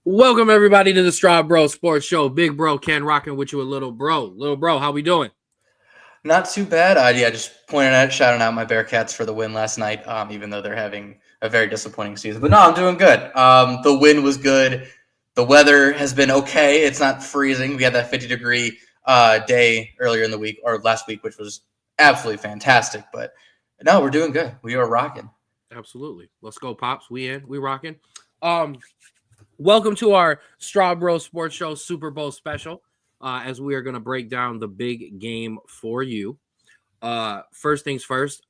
Welcome everybody to the Straub Bros Sports Show. Big bro Ken rocking with you a little bro. Little bro, how we doing? Not too bad. Just pointing out, shouting out my Bearcats for the win last night, even though they're having a very disappointing season. But no, I'm doing good. The win was good. The weather has been okay. It's not freezing. We had that 50-degree day earlier in the week or last week, which was absolutely fantastic. But no, we're doing good. We are rocking. Absolutely. Let's go, Pops. We in. We rocking. Welcome to our Straub Bros Sports Show Super Bowl special. As we are going to break down the big game for you. First things first,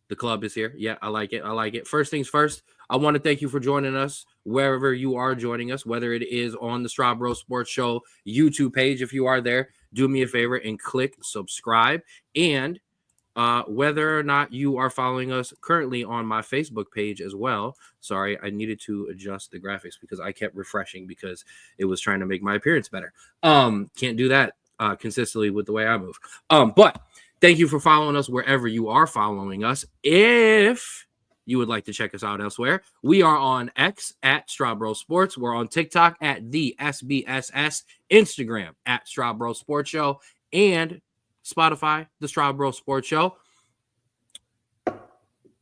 the club is here. Yeah, I like it. I like it. First things first, I want to thank you for joining us wherever you are joining us, whether it is on the Straub Bros Sports Show YouTube page. If you are there, do me a favor and click subscribe. And whether or not you are following us currently on my Facebook page as well. Sorry, I needed to adjust the graphics because I kept refreshing because it was trying to make my appearance better. Can't do that consistently with the way I move. But thank you for following us wherever you are following us. If you would like to check us out elsewhere, we are on X at Straub Bros Sports. We're on TikTok at the SBSS, Instagram at Straub Bros Sports Show, and Spotify, the Straub Bros Sports Show.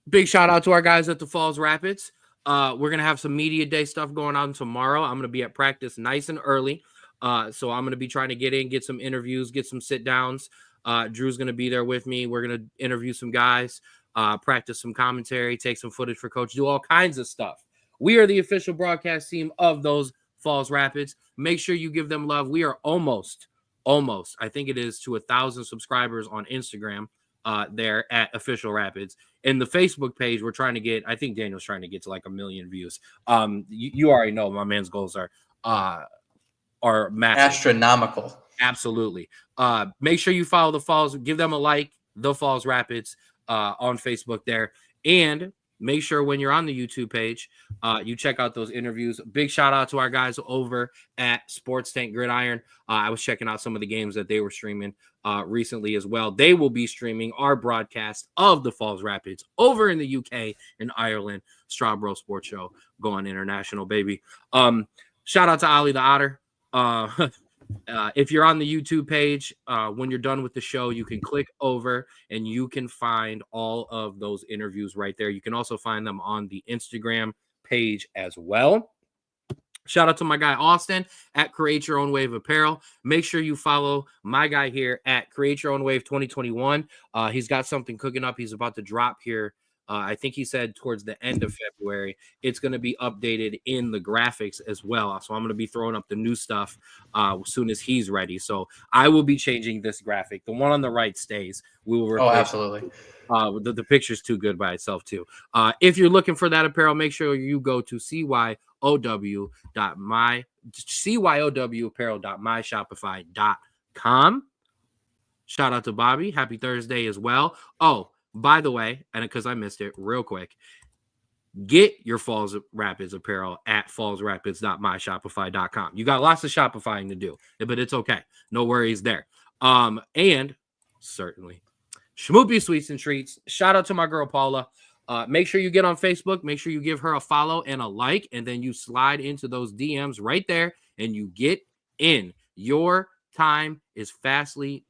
Big shout out to our guys at the Falls Rapids. We're going to have some media day stuff going on tomorrow. I'm going to be at practice nice and early. So I'm going to be trying to get some interviews, get some sit downs. Drew's going to be there with me. We're going to interview some guys, practice some commentary, take some footage for coach, do all kinds of stuff. We are the official broadcast team of those Falls Rapids. Make sure you give them love. We are almost, I think it is, to 1,000 subscribers on Instagram there at Official Rapids. And the Facebook page, we're trying to get, I think Daniel's trying to get to like 1 million views. You already know my man's goals are massive. Astronomical. Absolutely. Make sure you follow the Falls, give them a like, the Falls Rapids on Facebook there. And make sure when you're on the YouTube page, you check out those interviews. Big shout out to our guys over at Sports Tank Gridiron. I was checking out some of the games that they were streaming recently as well. They will be streaming our broadcast of the Falls Rapids over in the UK and Ireland. Straub Bros Sports Show going international, baby. Shout out to Ali the Otter. If you're on the YouTube page, when you're done with the show, you can click over and you can find all of those interviews right there. You can also find them on the Instagram page as well. Shout out to my guy Austin at Create Your Own Wave Apparel. Make sure you follow my guy here at Create Your Own Wave 2021. He's got something cooking up. He's about to drop here. I think he said towards the end of February. It's going to be updated in the graphics as well. So I'm going to be throwing up the new stuff as soon as he's ready. So I will be changing this graphic. The one on the right stays. We will replace absolutely. The picture's too good by itself too. If you're looking for that apparel, make sure you go to cyowapparel.myshopify.com. Shout out to Bobby. Happy Thursday as well. Oh, by the way, and because I missed it real quick, get your Falls Rapids apparel at fallsrapids.myshopify.com. You got lots of shopifying to do, but it's okay. No worries there. And certainly Schmoopy Sweets and Treats. Shout out to my girl Paula. Make sure you get on Facebook. Make sure you give her a follow and a like, and then you slide into those DMs right there, and you get in. Your time is fastly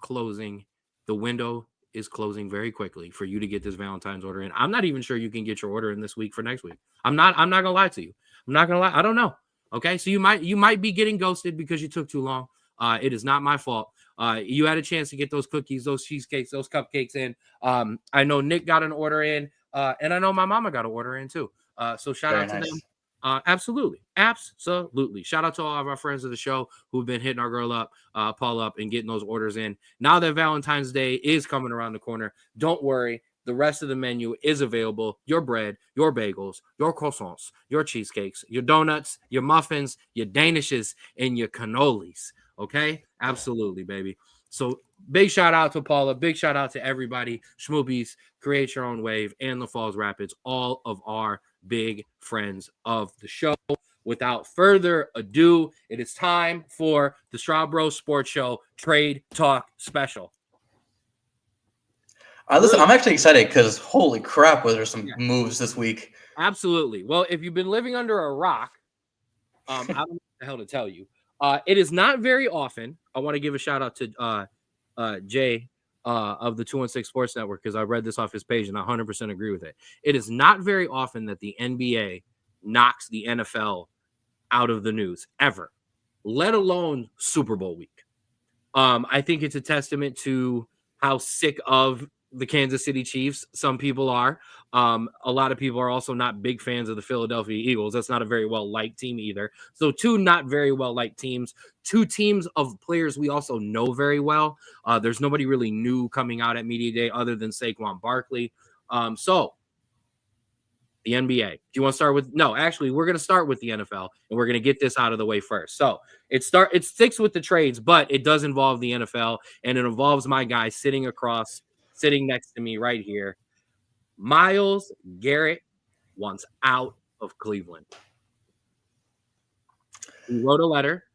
closing. The window is closing very quickly for you to get this Valentine's order in. I'm not even sure you can get your order in this week for next week. I'm not gonna lie to you. I'm not gonna lie. I don't know. Okay, so you might be getting ghosted because you took too long. It is not my fault. You had a chance to get those cookies, those cheesecakes, those cupcakes in. I know Nick got an order in, and I know my mama got an order in too. So shout out to them. Absolutely. Shout out to all of our friends of the show who've been hitting our girl up, Paul up, and getting those orders in. Now that Valentine's Day is coming around the corner, don't worry. The rest of the menu is available. Your bread, your bagels, your croissants, your cheesecakes, your donuts, your muffins, your danishes, and your cannolis. Okay? Absolutely, baby. So big shout out to Paula. Big shout out to everybody. Schmoobies, Create Your Own Wave, and the Falls Rapids, all of our big friends of the show. Without further ado, it is time for the Straub Bros Sports Show Trade Talk Special. Listen, I'm actually excited because holy crap, was there some moves this week. Absolutely. Well, if you've been living under a rock, I don't know what the hell to tell you. It is not very often. I want to give a shout out to Jay of the 216 Sports Network, because I read this off his page and I 100% agree with it. It is not very often that the NBA knocks the NFL out of the news ever, let alone Super Bowl week. I think it's a testament to how sick of the Kansas City Chiefs some people are. A lot of people are also not big fans of the Philadelphia Eagles. That's not a very well-liked team either. So two not very well-liked teams, two teams of players we also know very well. There's nobody really new coming out at Media Day other than Saquon Barkley. So the NBA. Do you want to start with? No, actually, we're going to start with the NFL, and we're going to get this out of the way first. So it sticks with the trades, but it does involve the NFL, and it involves my guy sitting next to me right here. Myles Garrett wants out of Cleveland. He wrote a letter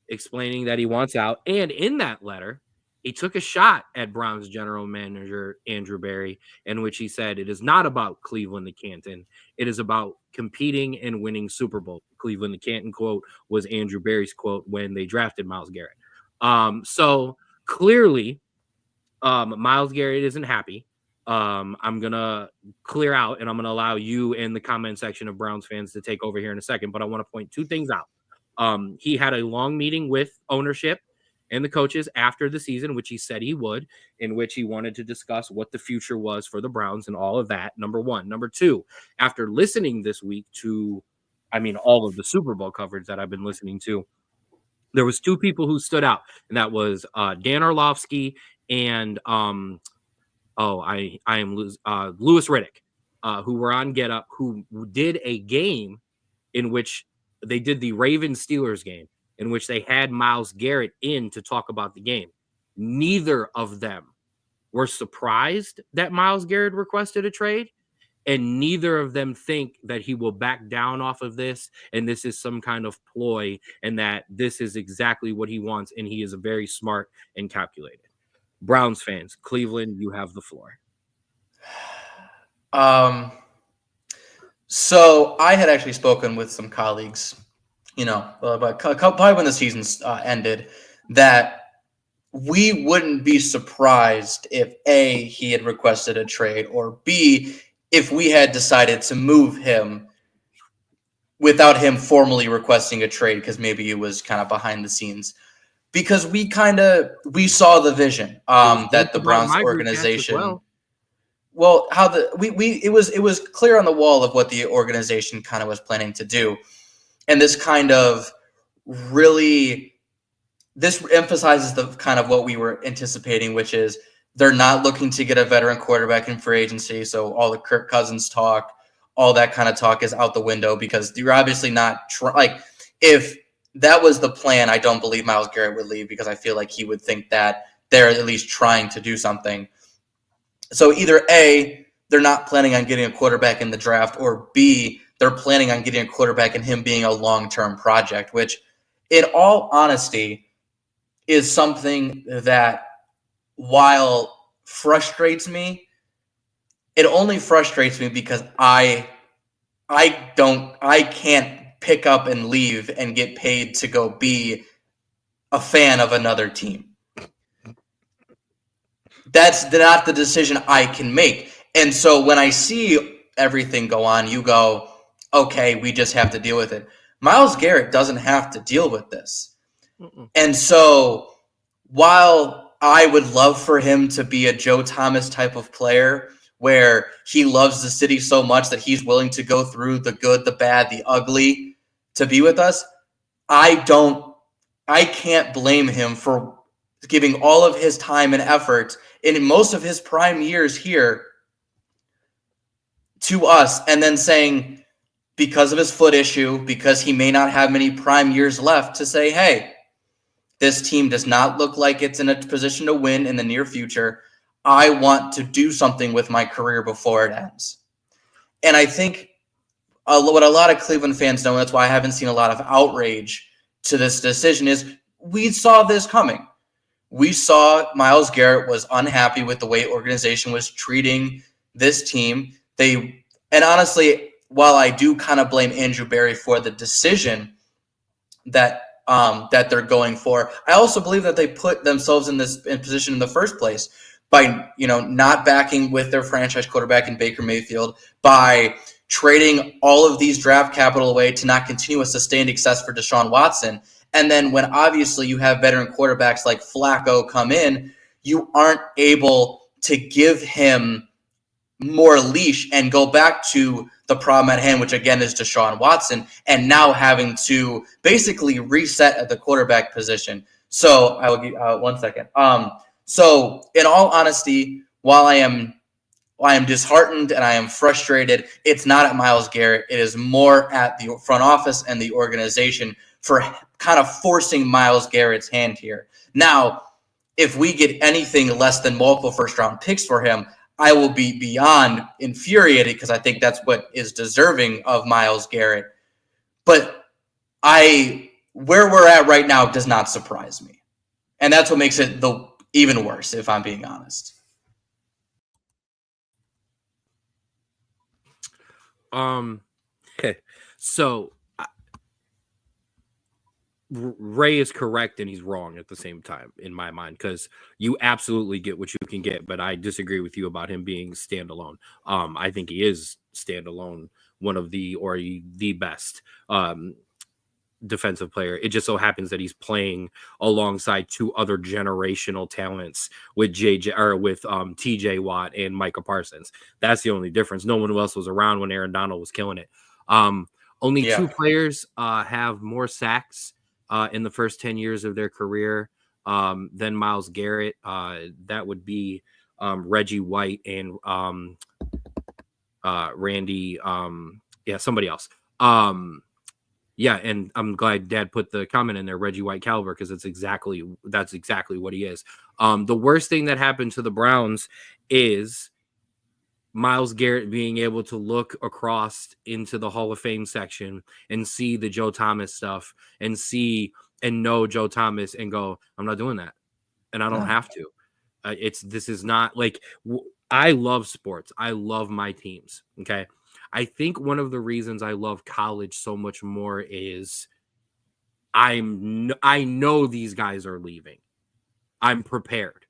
explaining that he wants out, and in that letter, he took a shot at Browns general manager Andrew Berry, in which he said, "It is not about Cleveland to Canton. It is about competing and winning Super Bowl." Cleveland to Canton quote was Andrew Berry's quote when they drafted Myles Garrett. So clearly, Myles Garrett isn't happy. I'm going to clear out, and I'm going to allow you in the comment section of Browns fans to take over here in a second, but I want to point two things out. He had a long meeting with ownership and the coaches after the season, which he said he would, in which he wanted to discuss what the future was for the Browns and all of that, number one. Number two, after listening this week to, all of the Super Bowl coverage that I've been listening to, there was two people who stood out, and that was Dan Orlovsky and Louis Riddick, who were on Get Up, who did a game in which they did the Ravens-Steelers game, in which they had Myles Garrett in to talk about the game. Neither of them were surprised that Myles Garrett requested a trade, and neither of them think that he will back down off of this, and this is some kind of ploy, and that this is exactly what he wants, and he is very smart and calculated. Browns fans, Cleveland, you have the floor. So I had actually spoken with some colleagues, but probably when the season ended, that we wouldn't be surprised if A, he had requested a trade, or B, if we had decided to move him without him formally requesting a trade, because maybe it was kind of behind the scenes. Because we saw the vision that the Browns organization. Well, it was clear on the wall of what the organization kind of was planning to do, and this emphasizes the kind of what we were anticipating, which is they're not looking to get a veteran quarterback in free agency. So all the Kirk Cousins talk, all that kind of talk is out the window, because you're obviously not if that was the plan, I don't believe Myles Garrett would leave, because I feel like he would think that they're at least trying to do something. So either A, they're not planning on getting a quarterback in the draft, or B, they're planning on getting a quarterback and him being a long-term project, which in all honesty is something that, while frustrates me, it only frustrates me because I can't pick up and leave and get paid to go be a fan of another team. That's not the decision I can make. And so when I see everything go on, you go, okay, we just have to deal with it. Myles Garrett doesn't have to deal with this. And so while I would love for him to be a Joe Thomas type of player, where he loves the city so much that he's willing to go through the good, the bad, the ugly to be with us, I can't blame him for giving all of his time and effort in most of his prime years here to us, and then saying, because of his foot issue, because he may not have many prime years left, to say, hey, this team does not look like it's in a position to win in the near future. I want to do something with my career before it ends. And I think what a lot of Cleveland fans know, and that's why I haven't seen a lot of outrage to this decision, is we saw this coming. We saw Myles Garrett was unhappy with the way organization was treating this team. And honestly, while I do kind of blame Andrew Berry for the decision that they're going for, I also believe that they put themselves in position in the first place by not backing with their franchise quarterback in Baker Mayfield, by trading all of these draft capital away to not continue a sustained success for Deshaun Watson. And then when obviously you have veteran quarterbacks like Flacco come in, you aren't able to give him more leash and go back to the problem at hand, which again is Deshaun Watson, and now having to basically reset at the quarterback position. So I will give 1 second. So in all honesty, while I am disheartened and I am frustrated, it's not at Myles Garrett. It is more at the front office and the organization for kind of forcing Myles Garrett's hand here. Now, if we get anything less than multiple first-round picks for him, I will be beyond infuriated because I think that's what is deserving of Myles Garrett. But where we're at right now does not surprise me. And that's what makes it even worse, if I'm being honest. Okay. So Ray is correct and he's wrong at the same time in my mind, because you absolutely get what you can get, but I disagree with you about him being standalone. I think he is standalone, one of the best defensive player. It just so happens that he's playing alongside two other generational talents with TJ Watt and Micah Parsons. That's the only difference. No one else was around when Aaron Donald was killing it. Only two players have more sacks in the first 10 years of their career than Myles Garrett. That would be Reggie White and Randy. Somebody else. And I'm glad Dad put the comment in there, Reggie White caliber, because that's exactly what he is. The worst thing that happened to the Browns is Myles Garrett being able to look across into the Hall of Fame section and see the Joe Thomas stuff and know Joe Thomas and go, I'm not doing that. And I don't have to. This is not like, I love sports. I love my teams. Okay. I think one of the reasons I love college so much more is I know these guys are leaving. I'm prepared.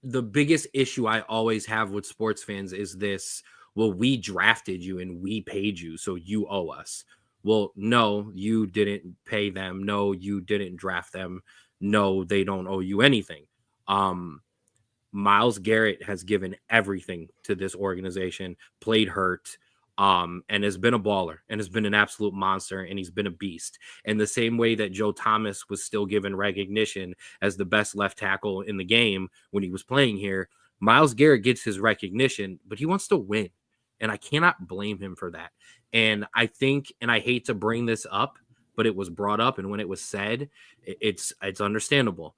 The biggest issue I always have with sports fans is this: well, we drafted you and we paid you, so you owe us. Well, no, you didn't pay them. No, you didn't draft them. No, they don't owe you anything. Myles Garrett has given everything to this organization, played hurt, and has been a baller and has been an absolute monster, and he's been a beast. And the same way that Joe Thomas was still given recognition as the best left tackle in the game when he was playing here, Myles Garrett gets his recognition, but he wants to win. And I cannot blame him for that. And I think, and I hate to bring this up, but it was brought up, and when it was said, it's understandable.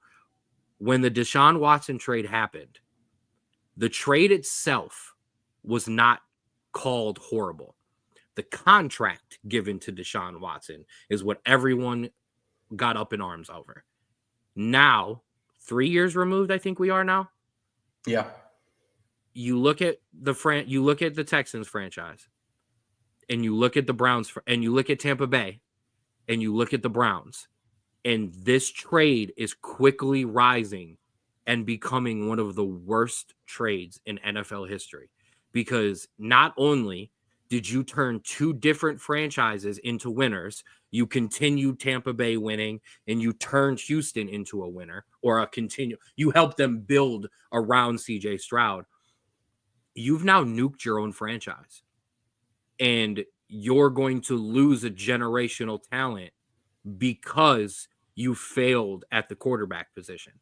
When the Deshaun Watson trade happened, the trade itself was not called horrible. The contract given to Deshaun Watson is what everyone got up in arms over. Now, 3 years removed, I think we are now. Yeah. You look at the Texans franchise, and you look at the Browns, and you look at Tampa Bay, and you look at the Browns, and this trade is quickly rising and becoming one of the worst trades in NFL history. Because not only did you turn two different franchises into winners, you continued Tampa Bay winning, and you turned Houston into a winner, or you helped them build around CJ Stroud. You've now nuked your own franchise, and you're going to lose a generational talent because you failed at the quarterback position.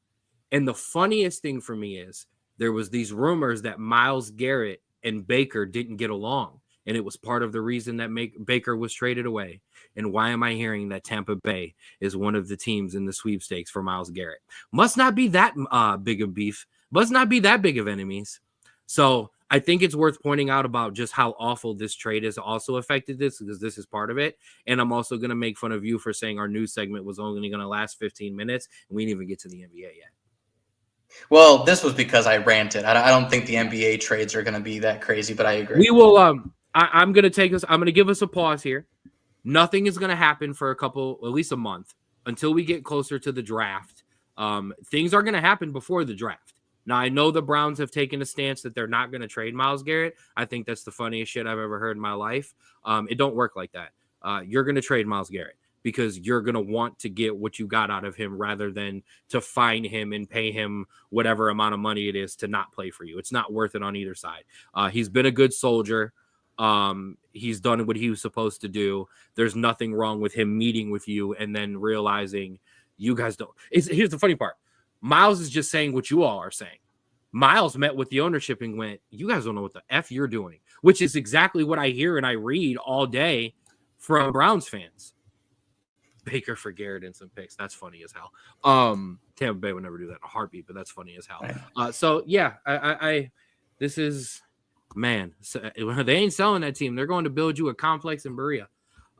And the funniest thing for me is there was these rumors that Myles Garrett and Baker didn't get along, and it was part of the reason that Baker was traded away. And why am I hearing that Tampa Bay is one of the teams in the sweepstakes for Myles Garrett? Must not be that big of beef. Must not be that big of enemies. So I think it's worth pointing out about just how awful this trade has also affected this, because this is part of it. And I'm also going to make fun of you for saying our news segment was only going to last 15 minutes, and we didn't even get to the NBA yet. Well, this was because I ranted. I don't think the NBA trades are going to be that crazy, but I agree. We will. I'm going to take this. I'm going to give us a pause here. Nothing is going to happen for at least a month until we get closer to the draft. Things are going to happen before the draft. Now, I know the Browns have taken a stance that they're not going to trade Myles Garrett. I think that's the funniest shit I've ever heard in my life. It don't work like that. You're going to trade Myles Garrett because you're going to want to get what you got out of him rather than to fine him and pay him whatever amount of money it is to not play for you. It's not worth it on either side. He's been a good soldier. He's done what he was supposed to do. There's nothing wrong with him meeting with you and then realizing you guys don't. Here's the funny part. Myles is just saying what you all are saying. Myles met with the ownership and went, you guys don't know what the F you're doing, which is exactly what I hear and I read all day from Browns fans. Baker for Garrett and some picks. That's funny as hell. Tampa Bay would never do that in a heartbeat, but that's funny as hell. So yeah, this is, man, they ain't selling that team. They're going to build you a complex in Berea.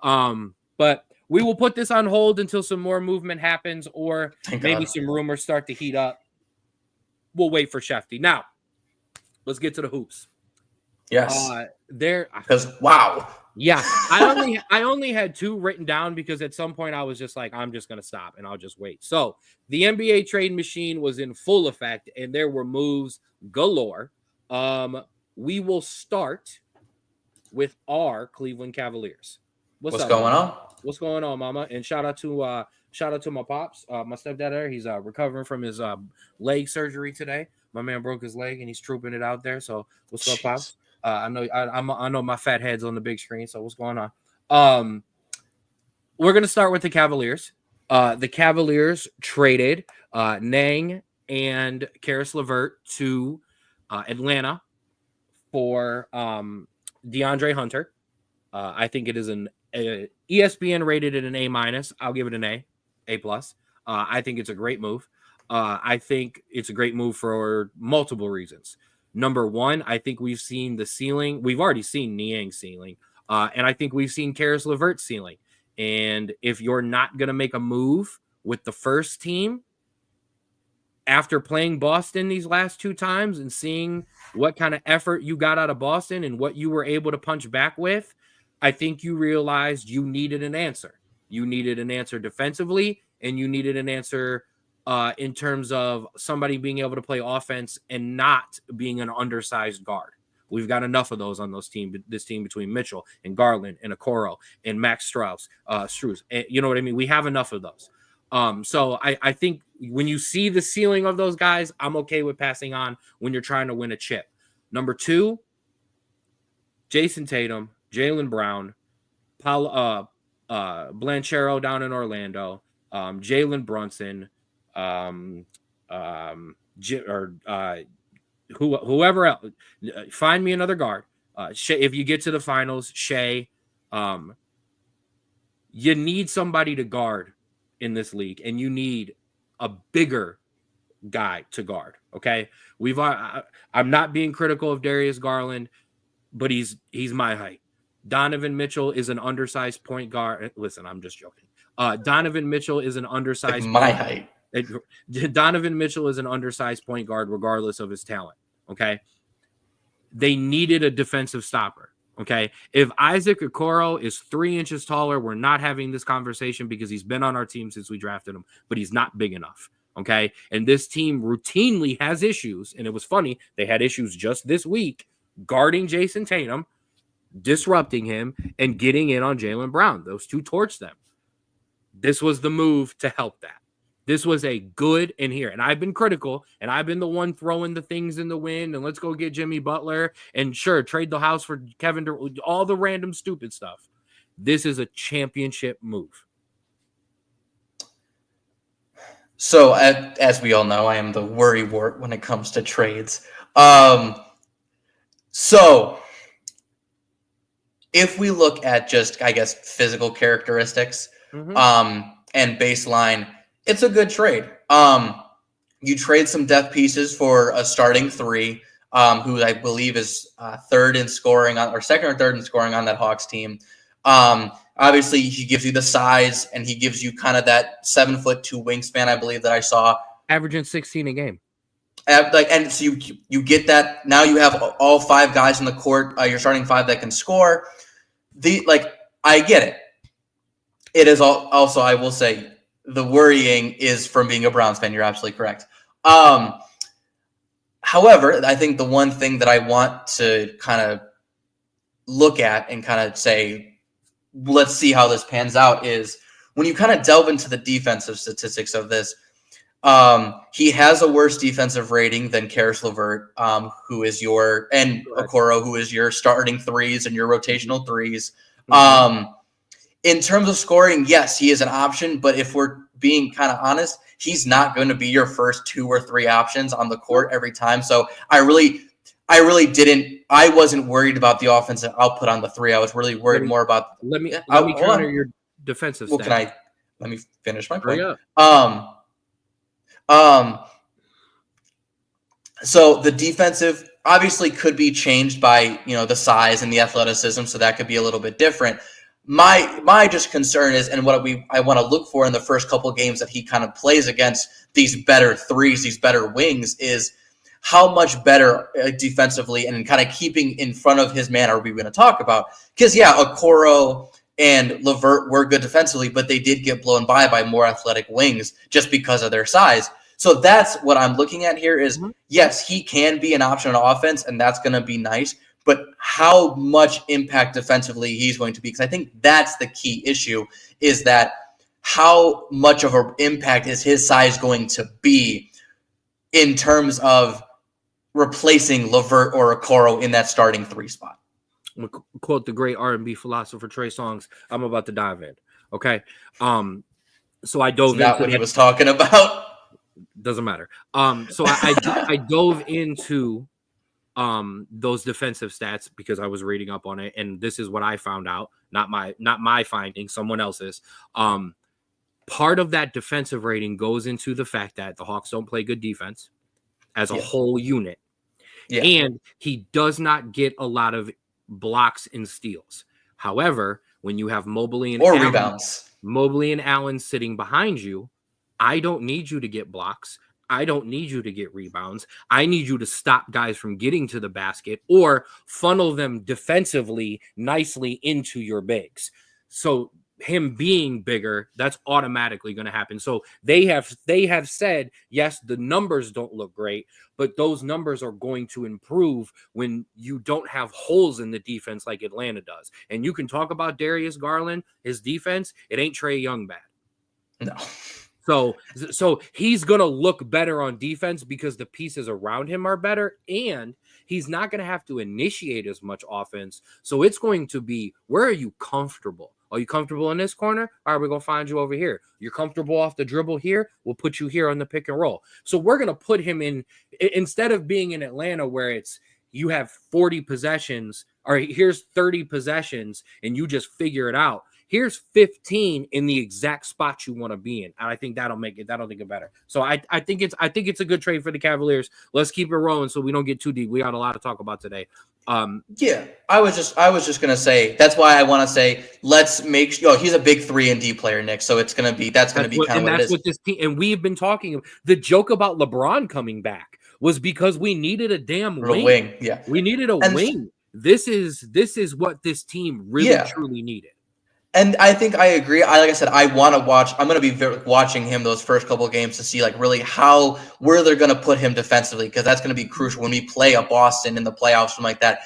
But we will put this on hold until some more movement happens or maybe some rumors start to heat up. We'll wait for Shefty. Now, let's get to the hoops. Yes. Because wow. Yeah, I only had 2 written down because at some point I was just like, I'm just gonna stop and I'll just wait. So the NBA trade machine was in full effect and there were moves galore. We will start with our Cleveland Cavaliers. What's going on? What's going on, Mama? And shout out to my pops, my stepdad there. He's recovering from his leg surgery today. My man broke his leg and he's trooping it out there. So what's up, pops? I know my fat head's on the big screen. So what's going on? We're gonna start with the Cavaliers. The Cavaliers traded Nang and Karis LeVert to Atlanta for DeAndre Hunter. I think it is ESPN rated it an A-. I'll give it an A+. I think it's a great move. I think it's a great move for multiple reasons. Number one, I think we've seen the ceiling. We've already seen Niang's ceiling. And I think we've seen Karis LeVert's ceiling. And if you're not going to make a move with the first team after playing Boston these last 2 times and seeing what kind of effort you got out of Boston and what you were able to punch back with, I think you realized you needed an answer. You needed an answer defensively, and you needed an answer in terms of somebody being able to play offense and not being an undersized guard. We've got enough of those on this team between Mitchell and Garland and Okoro and Max Strus. And you know what I mean? We have enough of those. So I think when you see the ceiling of those guys, I'm okay with passing on when you're trying to win a chip. Number 2, Jason Tatum, Jaylen Brown, Blanchero down in Orlando, Jalen Brunson, whoever else. Find me another guard. If you get to the finals, Shea, you need somebody to guard in this league, and you need a bigger guy to guard. Okay, I'm not being critical of Darius Garland, but he's my height. Donovan Mitchell is an undersized point guard. Listen, I'm just joking. Donovan Mitchell is an undersized my height. Donovan Mitchell is an undersized point guard regardless of his talent. Okay, they needed a defensive stopper. Okay, if Isaac Okoro is 3 inches taller, we're not having this conversation because he's been on our team since we drafted him, but he's not big enough. Okay, and this team routinely has issues, and it was funny, they had issues just this week guarding Jason Tatum, disrupting him, and getting in on Jaylen Brown. Those 2 torched them. This was the move to help that. This was a good in here. And I've been critical, and I've been the one throwing the things in the wind, and let's go get Jimmy Butler, and sure, trade the house for Kevin Durant, all the random stupid stuff. This is a championship move. So, as we all know, I am the worrywart when it comes to trades. So, if we look at just, I guess, physical characteristics and baseline, it's a good trade. You trade some depth pieces for a starting 3, who I believe is second or third in scoring on that Hawks team. Obviously, he gives you the size, and he gives you kind of that 7'2" wingspan, I believe that I saw. Averaging 16 a game. And so you get that. Now you have all 5 guys in the court. You're starting 5 that can score. I get it. It is also, I will say, the worrying is from being a Browns fan. You're absolutely correct. However, I think the one thing that I want to kind of look at and kind of say, let's see how this pans out, is when you kind of delve into the defensive statistics of this. He has a worse defensive rating than Karis LeVert, who is Okoro, who is your starting 3s and your rotational 3s. In terms of scoring, yes, he is an option, but if we're being kind of honest, he's not going to be your first 2 or 3 options on the court every time. So I wasn't worried about the offensive output on the 3. I was really worried more about. Let me counter your defensive stats. Let me finish my point. So the defensive obviously could be changed by, the size and the athleticism. So that could be a little bit different. My just concern is, and what I want to look for in the first couple of games that he kind of plays against these better 3s, these better wings, is how much better defensively and kind of keeping in front of his man are we going to talk about? Because Okoro and LeVert were good defensively, but they did get blown by more athletic wings just because of their size. So that's what I'm looking at here is, yes, he can be an option on offense, and that's going to be nice. But how much impact defensively he's going to be, because I think that's the key issue, is that how much of an impact is his size going to be in terms of replacing LeVert or Okoro in that starting 3 spot. I'm going to quote the great R&B philosopher Trey Songz. I'm about to dive in. Okay. So I dove into not what he was talking about. Doesn't matter. So I dove into those defensive stats because I was reading up on it, and this is what I found out. Not my finding, someone else's. Part of that defensive rating goes into the fact that the Hawks don't play good defense as a whole unit. Yeah. And he does not get a lot of blocks and steals. However, when you have Mobley and Allen sitting behind you, I don't need you to get blocks. I don't need you to get rebounds. I need you to stop guys from getting to the basket or funnel them defensively nicely into your bigs. So him being bigger, that's automatically going to happen. So they have said, yes, the numbers don't look great, but those numbers are going to improve when you don't have holes in the defense like Atlanta does. And you can talk about Darius Garland, his defense, it ain't Trae Young bad. No. So he's going to look better on defense because the pieces around him are better, and he's not going to have to initiate as much offense. So it's going to be, where are you comfortable? Are you comfortable in this corner? All right, we're going to find you over here. You're comfortable off the dribble here? We'll put you here on the pick and roll. So we're going to put him in, instead of being in Atlanta where it's you have 40 possessions, or here's 30 possessions, and you just figure it out. Here's 15 in the exact spot you want to be in. And I think that'll make it better. So I think it's a good trade for the Cavaliers. Let's keep it rolling so we don't get too deep. We got a lot to talk about today. Yeah, I was just gonna say that's why I want to say let's make sure he's a big 3-and-D player, Nick. So that's gonna be kind of what it is. What this team, and we've been talking. The joke about LeBron coming back was because we needed a damn wing. Yeah, we needed a wing. This is what this team really truly needed. And I think I agree. Like I said, I want to watch. I'm going to be watching him those first couple of games to see really where they're going to put him defensively, because that's going to be crucial when we play a Boston in the playoffs, something like that.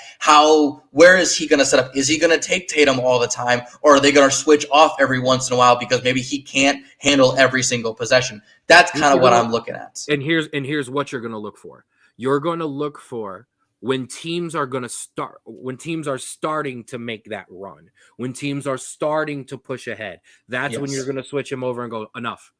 Where is he going to set up? Is he going to take Tatum all the time, or are they going to switch off every once in a while because maybe he can't handle every single possession? That's kind of what I'm looking at. And here's what you're going to look for. You're going to look for when teams are starting to make that run, when teams are starting to push ahead, that's when you're going to switch him over and go, enough.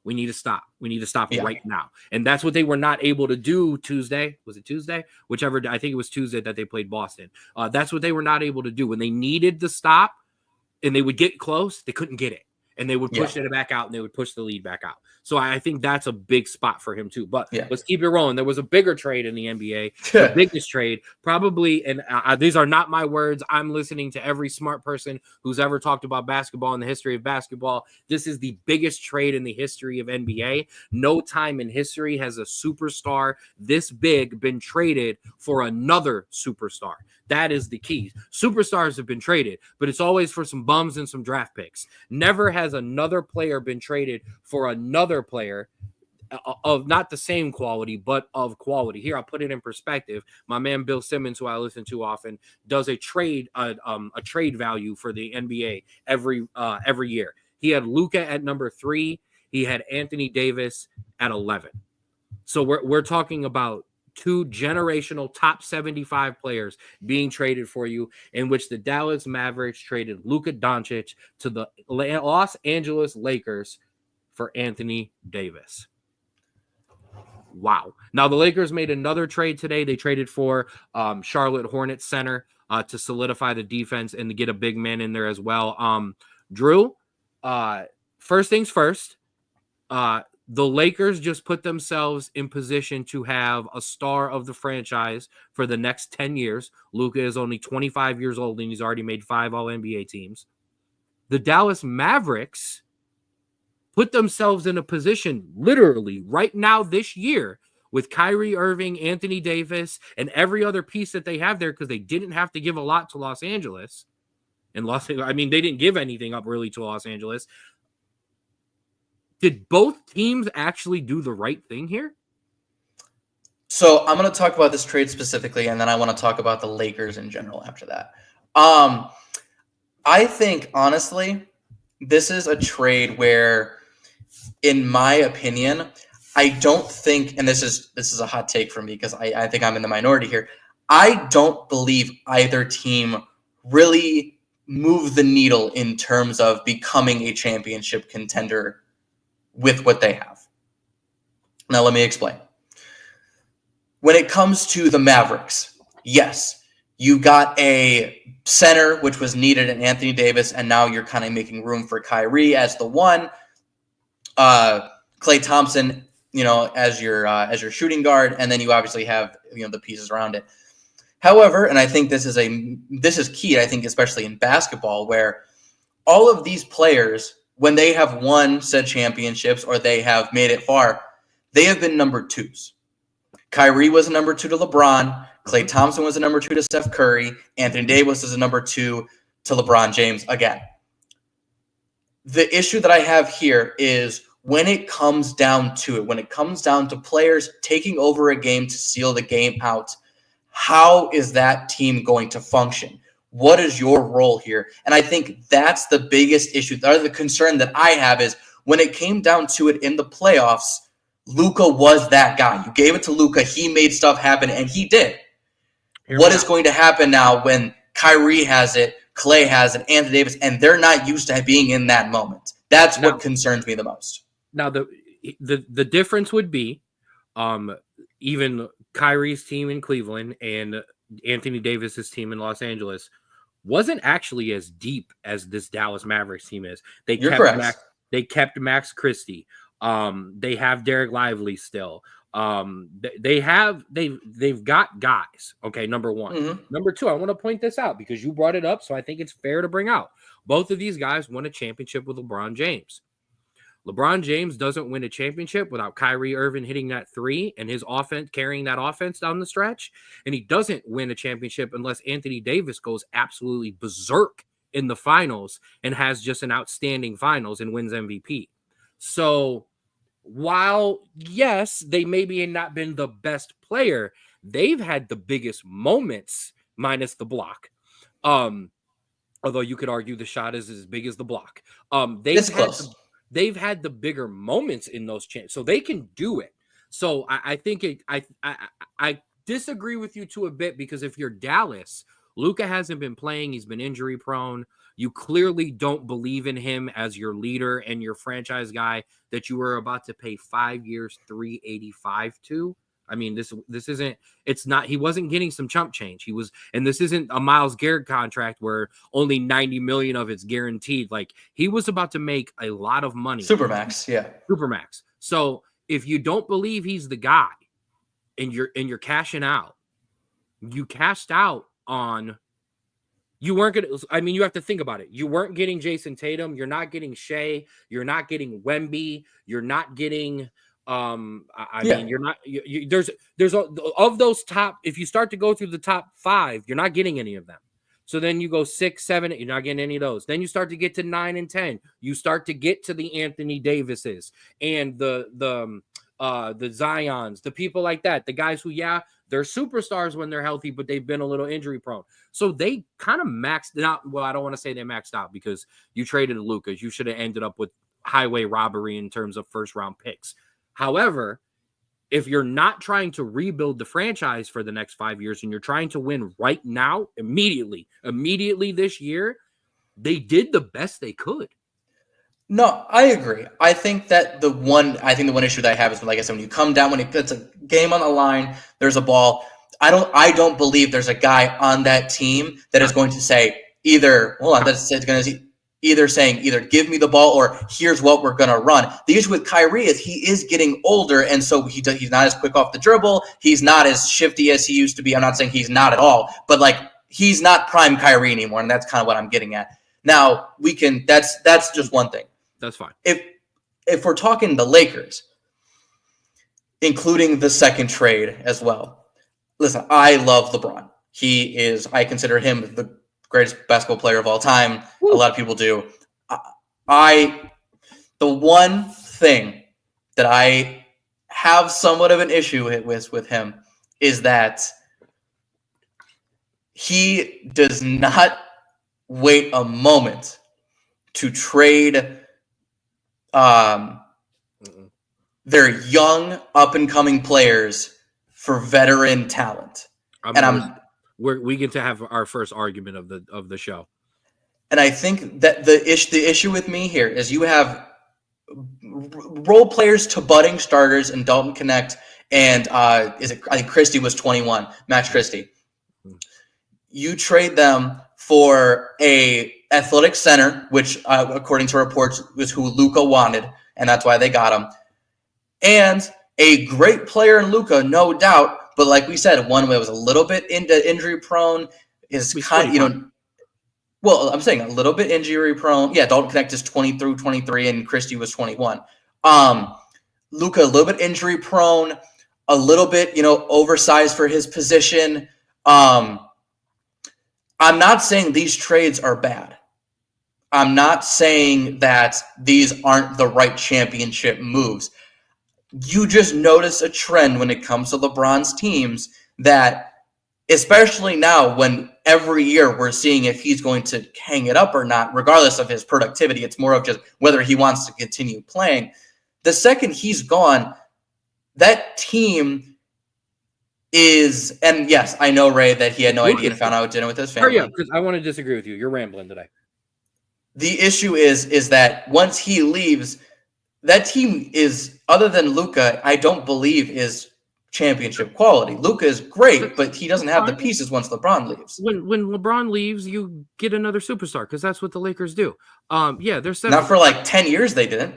We need to stop. We need to stop right now. And that's what they were not able to do Tuesday. Was it Tuesday? Whichever, I think it was Tuesday that they played Boston. That's what they were not able to do. When they needed to stop and they would get close, they couldn't get it. And they would push it back out, and they would push the lead back out. So I think that's a big spot for him too. But Yeah. let's keep it rolling. There was a bigger trade in the NBA, the biggest trade probably. And these are not my words. I'm listening to every smart person who's ever talked about basketball in the history of basketball. This is the biggest trade in the history of NBA. No time in history has a superstar this big been traded for another superstar. That is the key. Superstars have been traded, but it's always for some bums and some draft picks. Never has another player been traded for another player of not the same quality, but of quality. Here, I'll put it in perspective. My man Bill Simmons, who I listen to often, does a trade value for the NBA every year. He had Luka at number 3. He had Anthony Davis at 11. So we're talking about 2 generational top 75 players being traded for you, in which the Dallas Mavericks traded Luka Doncic to the Los Angeles Lakers for Anthony Davis. Wow. Now, the Lakers made another trade today. They traded for Charlotte Hornets center to solidify the defense and to get a big man in there as well. Drew, first things first, the Lakers just put themselves in position to have a star of the franchise for the next 10 years. Luka is only 25 years old, and he's already made 5 All-NBA teams. The Dallas Mavericks put themselves in a position literally right now this year with Kyrie Irving, Anthony Davis, and every other piece that they have there, because they didn't have to give a lot to Los Angeles. And they didn't give anything up really to Los Angeles. Did both teams actually do the right thing here? So I'm going to talk about this trade specifically, and then I want to talk about the Lakers in general after that. I think, honestly, this is a trade where, in my opinion, I don't think, and this is a hot take for me because I think I'm in the minority here, I don't believe either team really moved the needle in terms of becoming a championship contender with what they have. Now, let me explain. When it comes to the Mavericks, yes, you got a center, which was needed in Anthony Davis, and now you're kind of making room for Kyrie as the one. Klay Thompson, as your shooting guard, and then you obviously have the pieces around it. However, and I think this is key, I think especially in basketball, where all of these players, when they have won said championships or they have made it far, they have been number 2s. Kyrie was a number 2 to LeBron. Klay Thompson was a number 2 to Steph Curry. Anthony Davis is a number 2 to LeBron James again. The issue that I have here is when it comes down to it, when it comes down to players taking over a game to seal the game out, how is that team going to function? What is your role here? And I think that's the biggest issue, or the concern that I have is when it came down to it in the playoffs, Luka was that guy. You gave it to Luka. He made stuff happen, and he did. What is going to happen now when Kyrie has it, Klay has it, Anthony Davis, and they're not used to being in that moment? That's what concerns me the most. Now, the difference would be even Kyrie's team in Cleveland and Anthony Davis's team in Los Angeles wasn't actually as deep as this Dallas Mavericks team is. They kept Max Christie. They have Derek Lively still. They've got guys. Okay, number one. Mm-hmm. Number two, I want to point this out because you brought it up, so I think it's fair to bring out. Both of these guys won a championship with LeBron James. LeBron James doesn't win a championship without Kyrie Irving hitting that 3 and his offense carrying that offense down the stretch. And he doesn't win a championship unless Anthony Davis goes absolutely berserk in the finals and has just an outstanding finals and wins MVP. So while, yes, they maybe have not been the best player, they've had the biggest moments minus the block. Although you could argue the shot is as big as the block. They've had the bigger moments in those chances, so they can do it. So I think I disagree with you to a bit because if you're Dallas, Luka hasn't been playing. He's been injury prone. You clearly don't believe in him as your leader and your franchise guy that you were about to pay 5 years, $385 to. I mean, this isn't, it's not, he wasn't getting some chump change. He was, and this isn't a Myles Garrett contract where only 90 million of it's guaranteed. Like he was about to make a lot of money. Supermax. Yeah. Supermax. So if you don't believe he's the guy and you're cashing out, you cashed out on you weren't going to, I mean, you have to think about it. You weren't getting Jason Tatum. You're not getting Shea. You're not getting Wemby. You're not getting, I mean, you're not, there's of those top, if you start to go through the top 5, you're not getting any of them. So then you go 6, 7, you're not getting any of those. Then you start to get to 9 and 10. You start to get to the Anthony Davises and the Zions, the people like that, the guys who, they're superstars when they're healthy, but they've been a little injury prone. So they kind of maxed out. Well, I don't want to say they maxed out because you traded Lucas. You should have ended up with highway robbery in terms of first round picks. However, if you're not trying to rebuild the franchise for the next 5 years and you're trying to win right now, immediately this year, they did the best they could. No, I agree. I think the one issue that I have is, like I said, when you come down, when it's a game on the line, there's a ball. I don't believe there's a guy on that team that is going to say either give me the ball or here's what we're going to run. The issue with Kyrie is he is getting older, and so he's not as quick off the dribble. He's not as shifty as he used to be. I'm not saying he's not at all, but like he's not prime Kyrie anymore, and that's kind of what I'm getting at. Now that's just one thing. That's fine. If we're talking the Lakers, including the second trade as well. Listen, I love LeBron. I consider him the greatest basketball player of all time. Woo. A lot of people do. The one thing that I have somewhat of an issue with him is that he does not wait a moment to trade their young up-and-coming players for veteran talent. We get to have our first argument of the show. And I think that the issue with me here is you have role players to budding starters in Dalton Connect and I think Christie was 21, Max Christie. You trade them for a athletic center, which according to reports was who Luka wanted, and that's why they got him. And a great player in Luka, no doubt, but like we said, one that was a little bit injury prone is kind of, well, I'm saying a little bit injury prone. Yeah, Dalton Connect is 20 through 23, and Christie was 21. Luka a little bit injury prone, a little bit oversized for his position. I'm not saying these trades are bad. I'm not saying that these aren't the right championship moves. You just notice a trend when it comes to LeBron's teams that, especially now when every year we're seeing if he's going to hang it up or not, regardless of his productivity, it's more of just whether he wants to continue playing. The second he's gone, that team is, and yes, I know, Ray, that he had no idea and found out dinner with his family. Yeah, because I want to disagree with you. You're rambling today. The issue is that once he leaves, that team is, other than Luka, I don't believe is championship quality. Luka is great, but he doesn't have the pieces once LeBron leaves. When LeBron leaves, you get another superstar because that's what the Lakers do. There's not for like 10 years they didn't.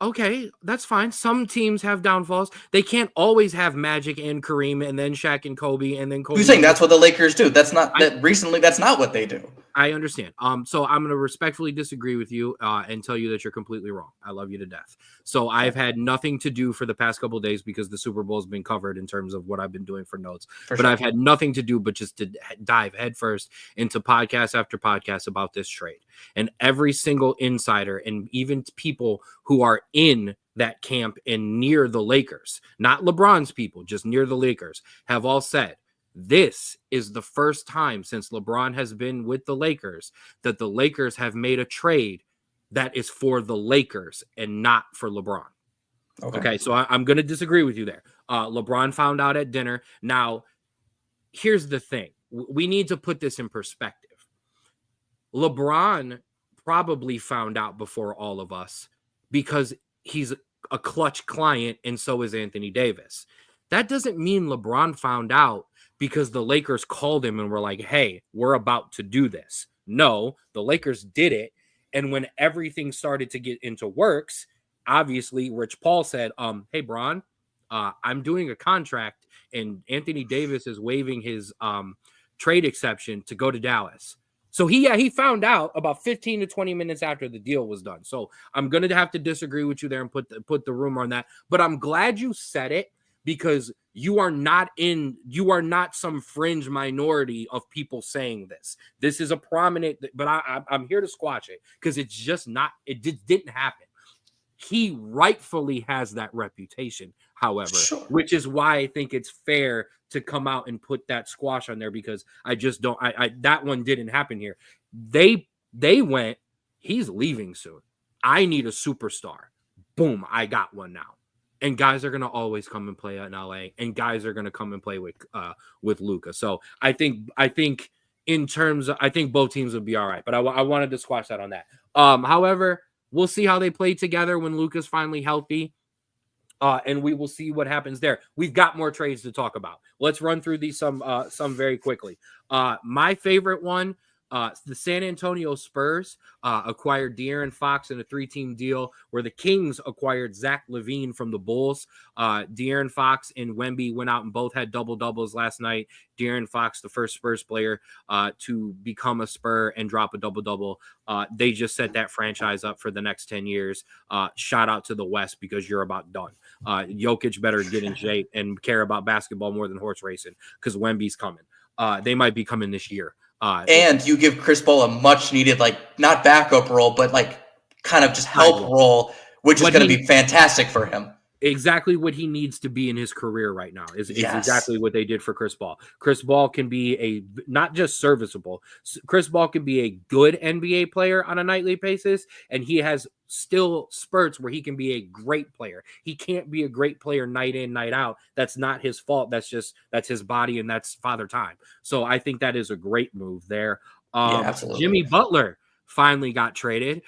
Okay, that's fine. Some teams have downfalls. They can't always have Magic and Kareem and then Shaq and Kobe and then Kobe. You're saying that's what the Lakers do. That's not recently. That's not what they do. I understand. So I'm going to respectfully disagree with you and tell you that you're completely wrong. I love you to death. So I've had nothing to do for the past couple of days because the Super Bowl has been covered in terms of what I've been doing for notes. But I've had nothing to do but just to dive headfirst into podcast after podcast about this trade. And every single insider and even people who are in that camp and near the Lakers, not LeBron's people, just near the Lakers, have all said, this is the first time since LeBron has been with the Lakers that the Lakers have made a trade that is for the Lakers and not for LeBron. Okay, so I'm going to disagree with you there. LeBron found out at dinner. Now, here's the thing. We need to put this in perspective. LeBron probably found out before all of us because he's a clutch client and so is Anthony Davis. That doesn't mean LeBron found out because the Lakers called him and were like, hey, we're about to do this. No, the Lakers did it. And when everything started to get into works, obviously Rich Paul said, hey, Bron, I'm doing a contract and Anthony Davis is waiving his trade exception to go to Dallas. So he found out about 15 to 20 minutes after the deal was done. So I'm going to have to disagree with you there and put the rumor on that. But I'm glad you said it, because you are not some fringe minority of people saying this. This is a prominent, but I'm here to squash it because it's just not, it didn't happen. He rightfully has that reputation, however, which is why I think it's fair to come out and put that squash on there, because I just don't, that one didn't happen here. They went, he's leaving soon. I need a superstar. Boom, I got one now. And guys are going to always come and play in LA, and guys are going to come and play with Luka. So I think in terms of, I think both teams would be all right, but I wanted to squash that on that. However, we'll see how they play together when Luka's finally healthy. And we will see what happens there. We've got more trades to talk about. Let's run through these some very quickly. My favorite one, the San Antonio Spurs acquired De'Aaron Fox in a 3-team deal where the Kings acquired Zach LaVine from the Bulls. De'Aaron Fox and Wemby went out and both had double-doubles last night. De'Aaron Fox, the first Spurs player to become a Spur and drop a double-double. They just set that franchise up for the next 10 years. Shout out to the West, because you're about done. Jokic better get in shape and care about basketball more than horse racing, because Wemby's coming. They might be coming this year. And you give Chris Paul a much needed, like, not backup role, but like kind of just help role, which is going to be fantastic for him. Exactly what he needs to be in his career right now is exactly what they did for Chris Paul. Chris Paul can be not just serviceable. Chris Paul can be a good NBA player on a nightly basis, and he has still spurts where he can be a great player. He can't be a great player night in, night out. That's not his fault. That's his body, and that's father time. So I think that is a great move there. Absolutely. Jimmy Butler finally got traded.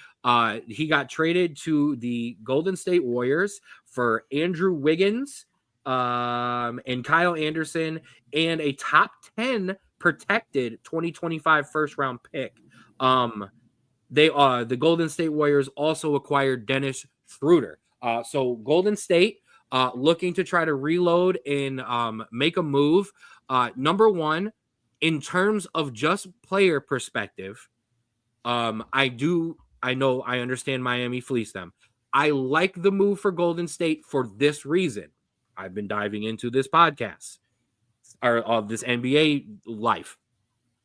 He got traded to the Golden State Warriors for Andrew Wiggins and Kyle Anderson and a top 10 protected 2025 first round pick. The Golden State Warriors also acquired Dennis Schroeder. So Golden State looking to try to reload and make a move. Number one, in terms of just player perspective, I understand Miami fleeced them. I like the move for Golden State for this reason. I've been diving into this podcast or this NBA life.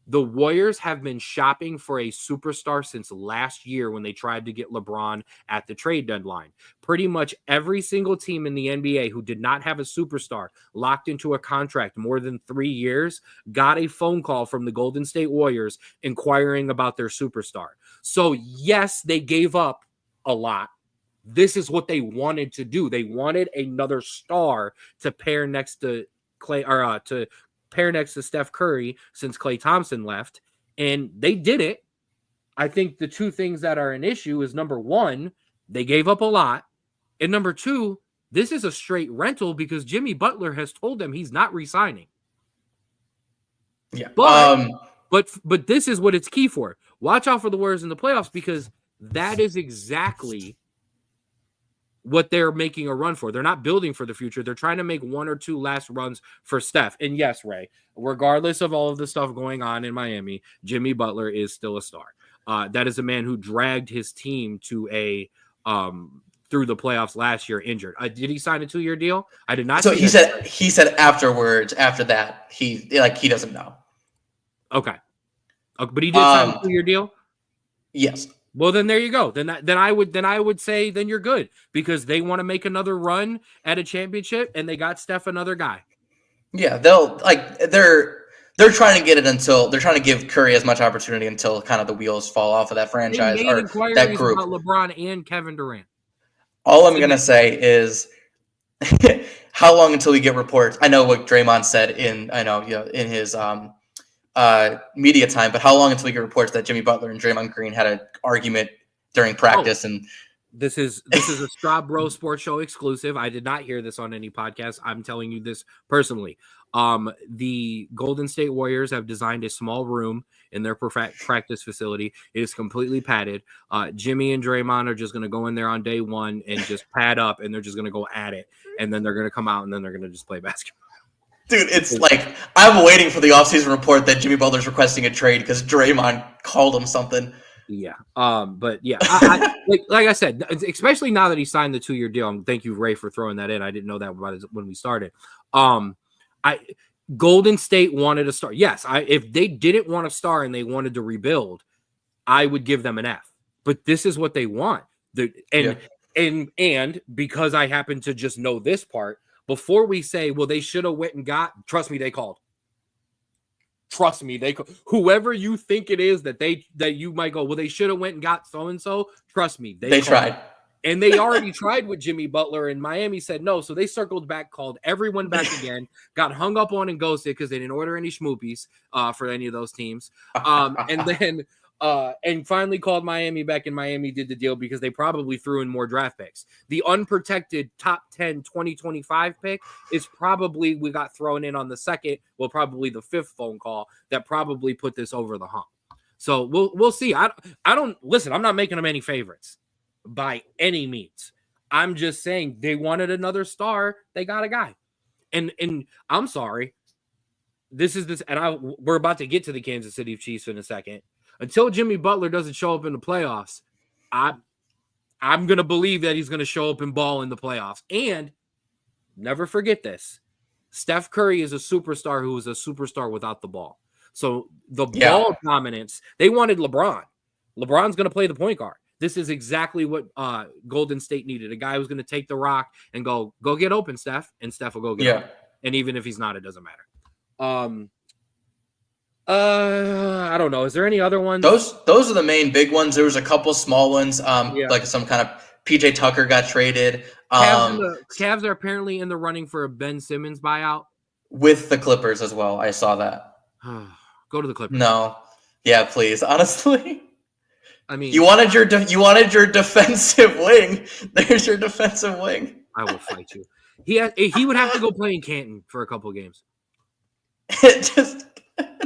The Warriors have been shopping for a superstar since last year when they tried to get LeBron at the trade deadline. Pretty much every single team in the NBA who did not have a superstar locked into a contract more than 3 years got a phone call from the Golden State Warriors inquiring about their superstar. So yes, they gave up a lot. This is what they wanted to do. They wanted another star to pair next to pair next to Steph Curry since Klay Thompson left, and they did it. I think the two things that are an issue is, number one, they gave up a lot, and number two, this is a straight rental because Jimmy Butler has told them he's not re-signing. Yeah, but this is what it's key for. Watch out for the Warriors in the playoffs, because that is exactly what they're making a run for. They're not building for the future. They're trying to make one or two last runs for Steph. And yes, Ray, regardless of all of the stuff going on in Miami, Jimmy Butler is still a star. That is a man who dragged his team to through the playoffs last year injured. Did he sign a 2-year deal? I did not. So he said afterwards, after that, he doesn't know. Okay, but he did sign a 2-year deal. Yes. Well, then there you go. Then I would say then you're good, because they want to make another run at a championship, and they got Steph another guy. Yeah, they're trying to get it until they're trying to give Curry as much opportunity until kind of the wheels fall off of that franchise or that group. About LeBron and Kevin Durant. All I'm gonna say is, how long until we get reports? I know what Draymond said in his media time, but how long until we get reports that Jimmy Butler and Draymond Green had an argument during practice? And this is a Straub Bros Sports Show exclusive. I did not hear this on any podcast. I'm telling you this personally. The Golden State Warriors have designed a small room in their practice facility. It is completely padded. Jimmy and Draymond are just going to go in there on day one and just pad up, and they're just going to go at it. And then they're going to come out, and then they're going to just play basketball. Dude, it's like I'm waiting for the offseason report that Jimmy Butler's requesting a trade because Draymond called him something. Yeah. But yeah, like I said, especially now that he signed the 2-year deal. Thank you, Ray, for throwing that in. I didn't know that about it when we started. Golden State wanted a star. Yes, if they didn't want a star and they wanted to rebuild, I would give them an F. But this is what they want. And because I happen to just know this part, before we say, well, they should have went and got, trust me, they called. Trust me, whoever you think it is that you might go, well, they should have went and got so-and-so. Trust me, they tried. And they already tried with Jimmy Butler, and Miami said no. So they circled back, called everyone back again, got hung up on and ghosted because they didn't order any schmoopies for any of those teams. And then and finally called Miami back, and Miami did the deal because they probably threw in more draft picks. The unprotected top 10 2025 pick is probably, we got thrown in on the second, well, probably the 5th phone call that probably put this over the hump. So we'll see. I don't listen. I'm not making them any favorites by any means. I'm just saying they wanted another star. They got a guy. And I'm sorry. We're about to get to the Kansas City Chiefs in a second. Until Jimmy Butler doesn't show up in the playoffs, I'm going to believe that he's going to show up and ball in the playoffs. And never forget this. Steph Curry is a superstar who is a superstar without the ball. So the ball dominance, they wanted LeBron. LeBron's going to play the point guard. This is exactly what Golden State needed. A guy who's going to take the rock and go get open, Steph, and Steph will go get open. And even if he's not, it doesn't matter. I don't know. Is there any other ones? Those are the main big ones. There was a couple small ones. Like some kind of PJ Tucker got traded. Cavs are apparently in the running for a Ben Simmons buyout with the Clippers as well. I saw that. Go to the Clippers. No, yeah, please. Honestly, I mean, you wanted your defensive wing. There's your defensive wing. I will fight you. He would have to go play in Canton for a couple of games.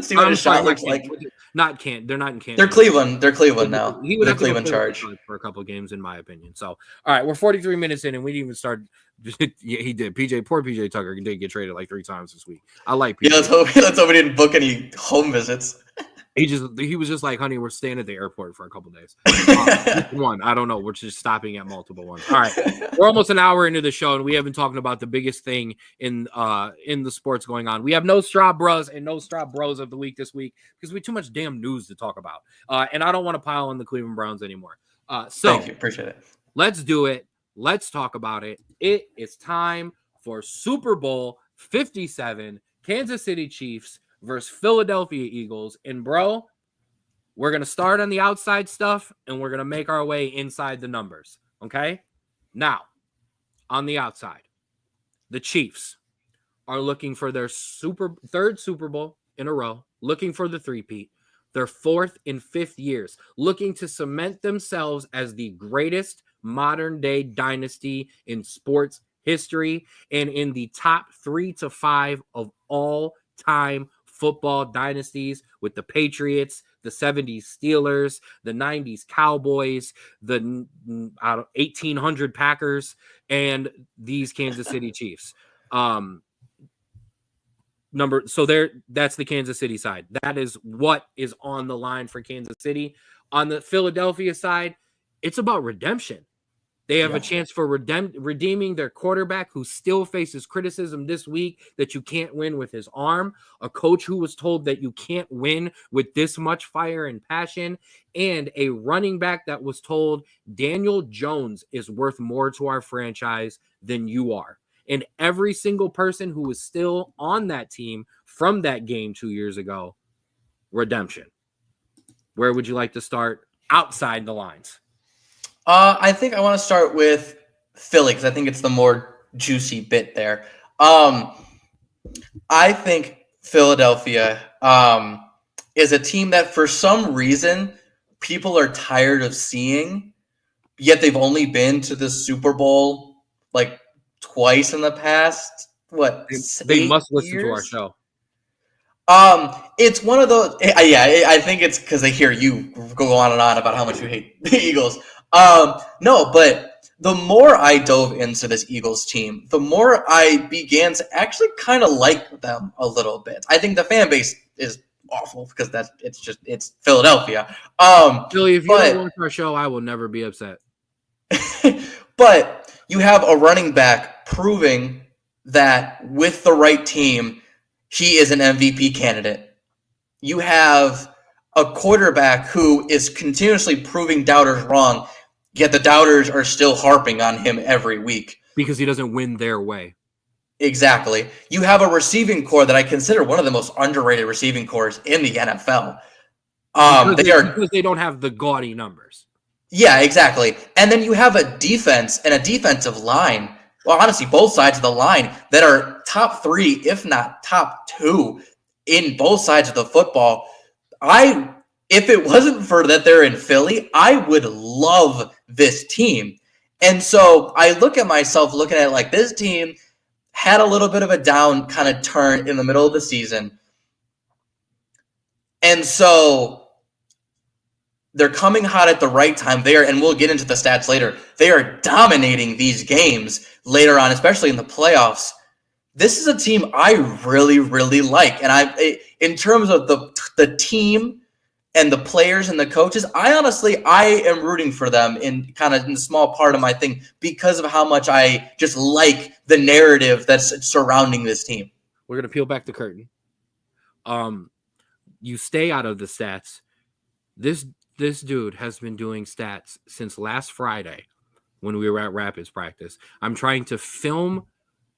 See what his shot looks like. Not Canton. They're not in Canton. They're Cleveland. They're Cleveland now. He would have Cleveland to charge for a couple of games, in my opinion. So, all right, we're 43 minutes in, and we didn't even start. Yeah, he did. Poor PJ Tucker did get traded like 3 times this week. I like PJ. Yeah, let's hope he didn't book any home visits. He was just like, honey, we're staying at the airport for a couple days. One, I don't know. We're just stopping at multiple ones. All right, we're almost an hour into the show, and we haven't talked about the biggest thing in the sports going on. We have no Straub Bros and no Straub Bros of the week this week because we have too much damn news to talk about, and I don't want to pile on the Cleveland Browns anymore. So thank you, appreciate it. Let's do it. Let's talk about it. It is time for Super Bowl 57, Kansas City Chiefs versus Philadelphia Eagles. And bro, we're going to start on the outside stuff and we're going to make our way inside the numbers. Okay. Now, on the outside, the Chiefs are looking for their third Super Bowl in a row, looking for the three-peat, their 4th and 5th years, looking to cement themselves as the greatest modern day dynasty in sports history and in the top 3 to 5 of all time football dynasties, with the Patriots, the 70s Steelers, the 90s Cowboys, the 1800 Packers, and these Kansas City Chiefs. That's the Kansas City side. That is what is on the line for Kansas City. On the Philadelphia side, it's about redemption. They have a chance for redeeming their quarterback, who still faces criticism this week that you can't win with his arm, a coach who was told that you can't win with this much fire and passion, and a running back that was told Daniel Jones is worth more to our franchise than you are. And every single person who was still on that team from that game 2 years ago, redemption. Where would you like to start outside the lines? I think I want to start with Philly because I think it's the more juicy bit there. I think Philadelphia is a team that for some reason people are tired of seeing, yet they've only been to the Super Bowl like twice in the past what, They 8 must listen to our years? show. It's one of those. Yeah, I think it's because they hear you go on and on about how much you hate the Eagles. No, but the more I dove into this Eagles team, the more I began to actually kind of like them a little bit. I think the fan base is awful because it's Philadelphia. Billy, if you don't But watch our show, I will never be upset. but you have a running back proving that with the right team, he is an MVP candidate. You have a quarterback who is continuously proving doubters wrong, yet the doubters are still harping on him every week. Because he doesn't win their way. Exactly. You have a receiving core that I consider one of the most underrated receiving cores in the NFL. Because they don't have the gaudy numbers. Yeah, exactly. And then you have a defense and a defensive line, well, honestly, both sides of the line that are top 3, if not top 2 in both sides of the football. If it wasn't for that they're in Philly, I would love this team. And so I look at myself looking at it like this team had a little bit of a down kind of turn in the middle of the season. And so they're coming hot at the right time there, and we'll get into the stats later. They are dominating these games later on, especially in the playoffs. This is a team I really, really like. And in terms of the team and the players and the coaches, I am rooting for them in the small part of my thing because of how much I just like the narrative that's surrounding this team. We're going to peel back the curtain. You stay out of the stats. This dude has been doing stats since last Friday when we were at Rapids practice. I'm trying to film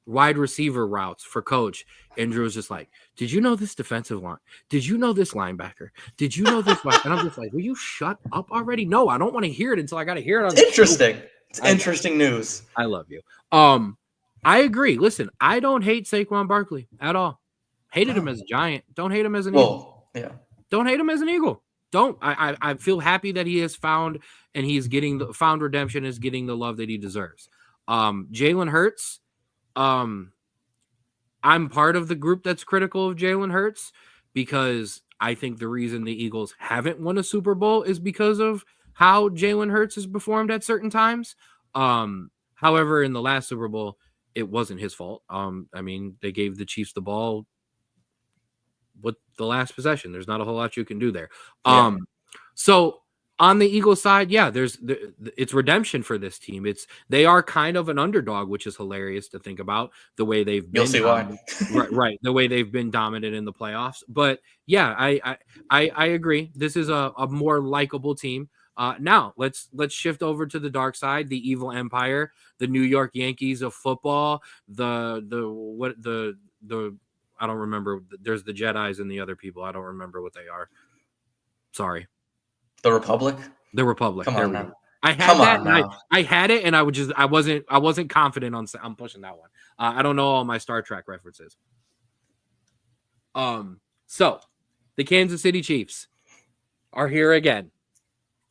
wide receiver routes for coach. And Drew was just like, did you know this defensive line? Did you know this linebacker? Did you know this? And I'm just like, will you shut up already? No, I don't want to hear it until I got to hear it. Interesting. It's interesting news. I love you. I agree. Listen, I don't hate Saquon Barkley at all. Hated him as a Giant. Don't hate him as an Eagle. Yeah. Don't hate him as an Eagle. Don't. I feel happy that he has found and he's getting found redemption, is getting the love that he deserves. Jalen Hurts. I'm part of the group that's critical of Jalen Hurts because I think the reason the Eagles haven't won a Super Bowl is because of how Jalen Hurts has performed at certain times. However, in the last Super Bowl, it wasn't his fault. I mean, they gave the Chiefs the ball with the last possession. There's not a whole lot you can do there. Yeah. So on the Eagles side, yeah, it's redemption for this team. They are kind of an underdog, which is hilarious to think about the way they've been. You'll see why. right. The way they've been dominant in the playoffs. But yeah, I agree. This is a more likable team. Now let's shift over to the dark side, the evil empire, the New York Yankees of football, the I don't remember. There's the Jedis and the other people. I don't remember what they are. Sorry. The Republic? The Republic. Come on now. I had it, and I wasn't confident on pushing that one. I don't know all my Star Trek references. So the Kansas City Chiefs are here again.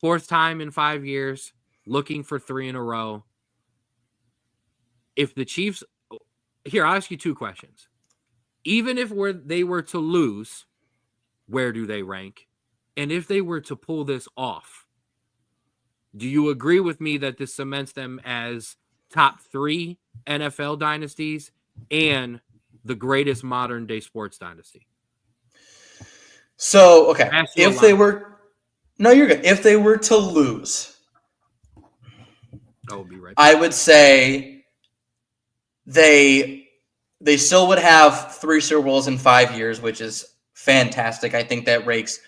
4th time in 5 years, looking for 3 in a row. If the Chiefs, here, I'll ask you 2 questions. Even if they were to lose, where do they rank? And if they were to pull this off, do you agree with me that this cements them as top 3 NFL dynasties and the greatest modern day sports dynasty? So, okay. If they were, no, you're good. If they were to lose, I would be right. I would say they still would have 3 Super Bowls in 5 years, which is fantastic. I think that ranks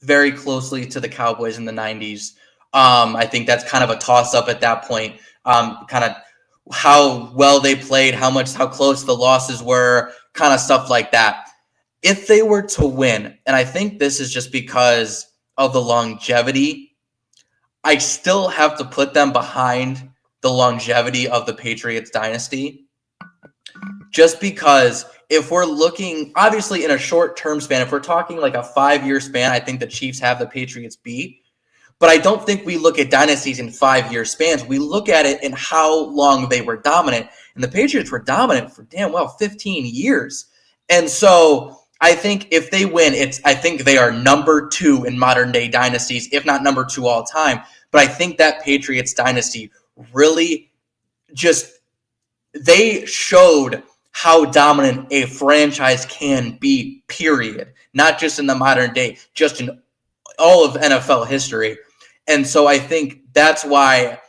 very closely to the Cowboys in the 90s. I think that's kind of a toss-up at that point. Kind of how well they played, how close the losses were, kind of stuff like that. If they were to win, and I think this is just because of the longevity, I still have to put them behind the longevity of the Patriots dynasty. Just because if we're looking, obviously in a short-term span, if we're talking like a 5-year span, I think the Chiefs have the Patriots beat. But I don't think we look at dynasties in 5-year spans. We look at it in how long they were dominant. And the Patriots were dominant for 15 years. And so I think if they win, I think they are number 2 in modern day dynasties, if not number 2 all time. But I think that Patriots dynasty really they showed how dominant a franchise can be, period. Not just in the modern day, just in all of NFL history. And so I think that's why,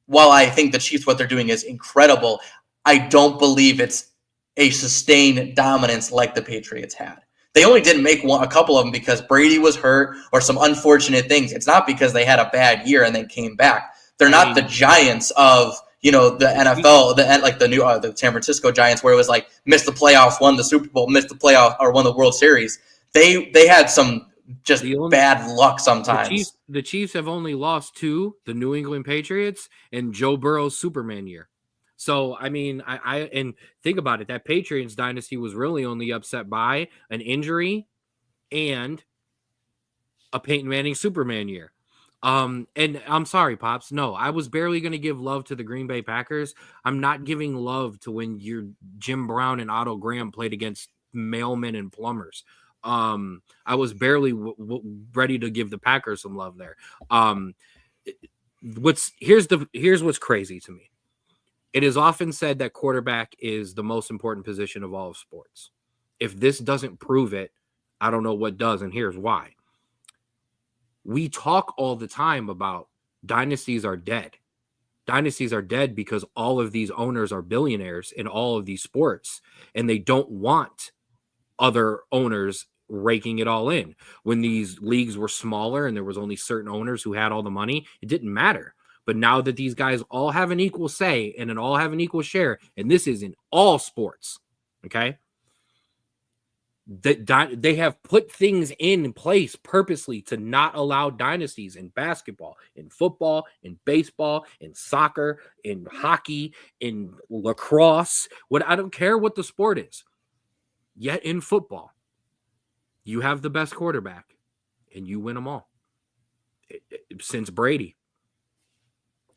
while I think the Chiefs, what they're doing is incredible, I don't believe it's a sustained dominance like the Patriots had. They only didn't make a couple of them because Brady was hurt or some unfortunate things. It's not because they had a bad year and then came back. They're not the Giants of the NFL, the San Francisco Giants, where it was like missed the playoffs, won the Super Bowl, missed the playoff, or won the World Series. They had some bad luck sometimes. The Chiefs have only lost to the New England Patriots and Joe Burrow's Superman year. So, I mean, and think about it. That Patriots dynasty was really only upset by an injury and a Peyton Manning Superman year. And I'm sorry, Pops. No, I was barely going to give love to the Green Bay Packers. I'm not giving love to when your Jim Brown and Otto Graham played against mailmen and plumbers. I was barely ready to give the Packers some love there. Here's what's crazy to me. It is often said that quarterback is the most important position of all of sports. If this doesn't prove it, I don't know what does, and here's why. We talk all the time about dynasties are dead. Dynasties are dead because all of these owners are billionaires in all of these sports, and they don't want other owners raking it all in. When these leagues were smaller and there was only certain owners who had all the money, it didn't matter. But now that these guys all have an equal say and all have an equal share, and this is in all sports, okay? They have put things in place purposely to not allow dynasties in basketball, in football, in baseball, in soccer, in hockey, in lacrosse. I don't care what the sport is. Yet in football, you have the best quarterback and you win them all. Since Brady.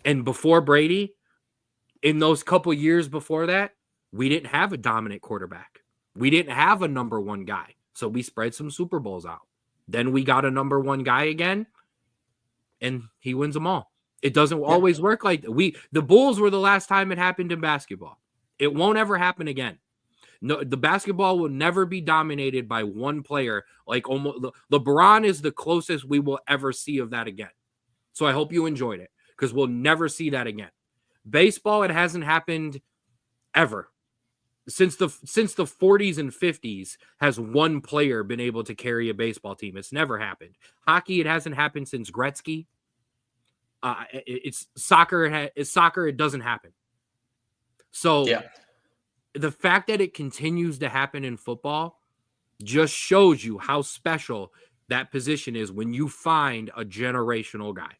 And before Brady, in those couple years before that, we didn't have a dominant quarterback. We didn't have a number 1 guy. So we spread some Super Bowls out. Then we got a number 1 guy again, and he wins them all. It doesn't always work like that. The Bulls were the last time it happened in basketball. It won't ever happen again. No, the basketball will never be dominated by one player. Like almost LeBron is the closest we will ever see of that again. So I hope you enjoyed it because we'll never see that again. Baseball, it hasn't happened ever. Since the 40s and 50s has one player been able to carry a baseball team. It's never happened. Hockey, it hasn't happened since Gretzky. It's soccer. It doesn't happen. So the fact that it continues to happen in football just shows you how special that position is when you find a generational guy.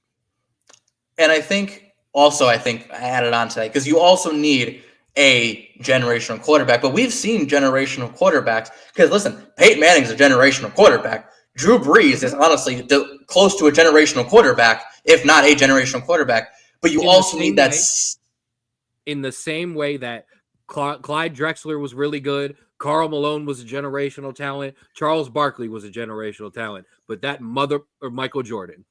And I think I added on to that because you also need a generational quarterback, but we've seen generational quarterbacks because listen, Peyton Manning is a generational quarterback. Drew Brees is honestly close to a generational quarterback, if not a generational quarterback. But you also need that in the same way that Clyde Drexler was really good. Karl Malone was a generational talent. Charles Barkley was a generational talent, but that Michael Jordan.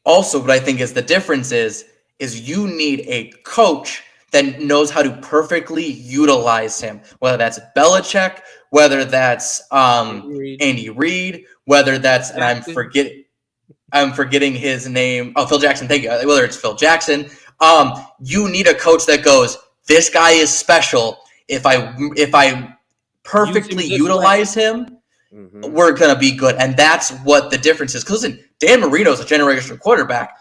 Also, what I think is the difference is you need a coach that knows how to perfectly utilize him, whether that's Belichick, whether that's Andy Reid, whether that's and I'm forgetting his name. Oh, Phil Jackson. Thank you. Whether it's Phil Jackson, you need a coach that goes, this guy is special. If I perfectly utilize him, we're gonna be good. And that's what the difference is. Because listen, Dan Marino's a generational quarterback.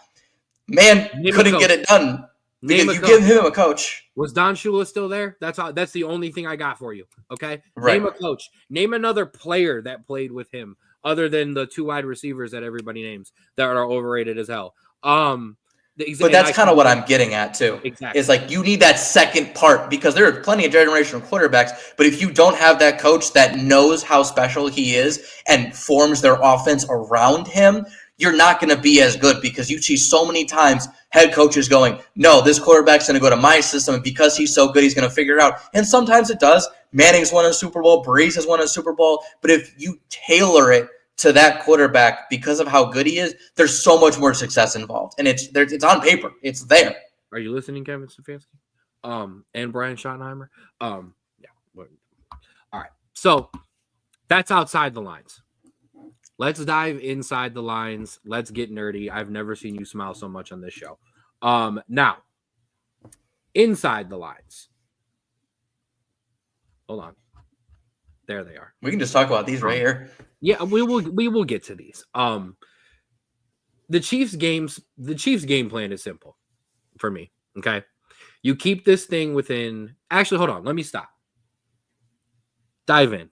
Man, couldn't get it done. Because you give him a coach. Was Don Shula still there? That's the only thing I got for you. Okay. Right. Name a coach. Name another player that played with him other than the 2 wide receivers that everybody names that are overrated as hell. But that's kind of what I'm getting at too. Exactly. Is like you need that second part because there are plenty of generational quarterbacks, but if you don't have that coach that knows how special he is and forms their offense around him, you're not going to be as good because you see so many times head coaches going, no, this quarterback's going to go to my system, and because he's so good, he's going to figure it out. And sometimes it does. Manning's won a Super Bowl. Breeze has won a Super Bowl. But if you tailor it to that quarterback because of how good he is, there's so much more success involved. And it's on paper. It's there. Are you listening, Kevin Stefanski? And Brian Schottenheimer? Yeah. All right. So that's outside the lines. Let's dive inside the lines. Let's get nerdy. I've never seen you smile so much on this show. Now, inside the lines. Hold on. There they are. We can just talk about these right here. Yeah, we will get to these. The Chiefs game plan is simple for me. Okay. You keep this thing within. Actually, hold on. Let me stop. Dive in.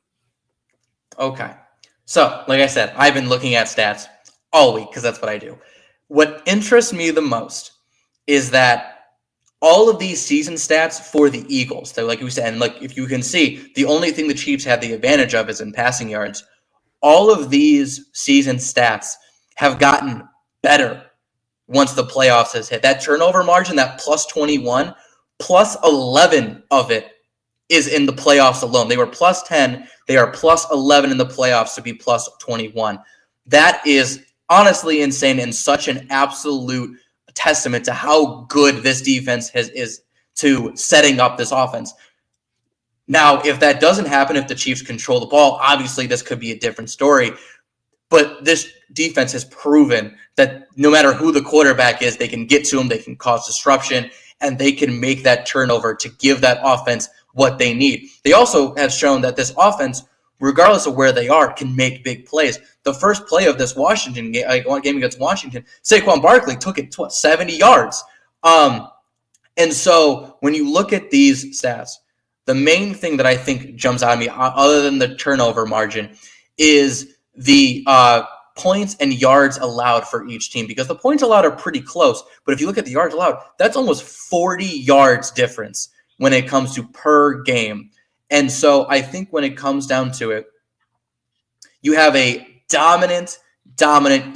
Okay. So, like I said, I've been looking at stats all week because that's what I do. What interests me the most is that all of these season stats for the Eagles, they're like you said, and like if you can see, the only thing the Chiefs have the advantage of is in passing yards. All of these season stats have gotten better once the playoffs has hit. That turnover margin, that plus 21, plus 11 of it is in the playoffs alone. They were plus 10. They are plus 11 in the playoffs to be plus 21. That is honestly insane and such an absolute testament to how good this defense is to setting up this offense. Now, if that doesn't happen, if the Chiefs control the ball, obviously this could be a different story. But this defense has proven that no matter who the quarterback is, they can get to him, they can cause disruption, and they can make that turnover to give that offense what they need. They also have shown that this offense, regardless of where they are, can make big plays. The first play of this Washington game against Washington, Saquon Barkley took it to 70 yards. And so when you look at these stats, the main thing that I think jumps out at me, other than the turnover margin, is the points and yards allowed for each team, because the points allowed are pretty close. But if you look at the yards allowed, that's almost 40 yards difference when it comes to per game. And so I think when it comes down to it, you have a dominant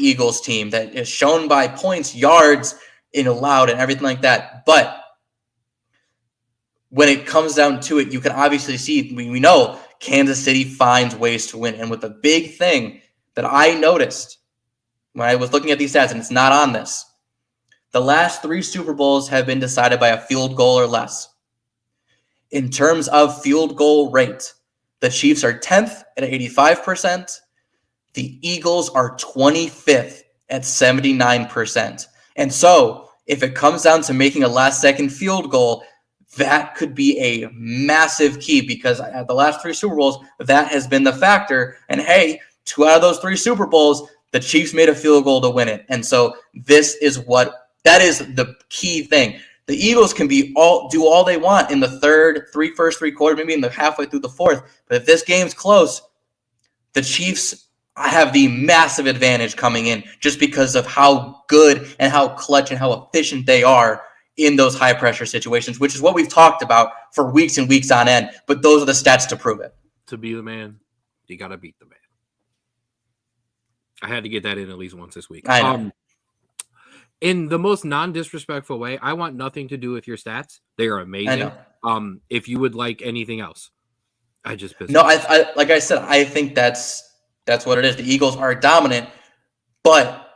Eagles team that is shown by points, yards, in allowed, and everything like that. But when it comes down to it, you can obviously see, we know Kansas City finds ways to win. And with the big thing that I noticed when I was looking at these stats, and it's not on this, the last 3 Super Bowls have been decided by a field goal or less. In terms of field goal rate, the Chiefs are 10th at 85%. The Eagles are 25th at 79%. And so if it comes down to making a last-second field goal, that could be a massive key, because at the last 3 Super Bowls, that has been the factor. And hey, 2 out of those 3 Super Bowls, the Chiefs made a field goal to win it. And so that is the key thing. The Eagles can do all they want in the first 3 quarters, maybe in the halfway through the fourth. But if this game's close, the Chiefs have the massive advantage coming in just because of how good and how clutch and how efficient they are in those high-pressure situations, which is what we've talked about for weeks and weeks on end. But those are the stats to prove it. To be the man, you got to beat the man. I had to get that in at least once this week. I know. In the most non-disrespectful way, I want nothing to do with your stats. They are amazing. If you would like anything else, I just pissed. No, I like I said, I think that's what it is. The Eagles are dominant, but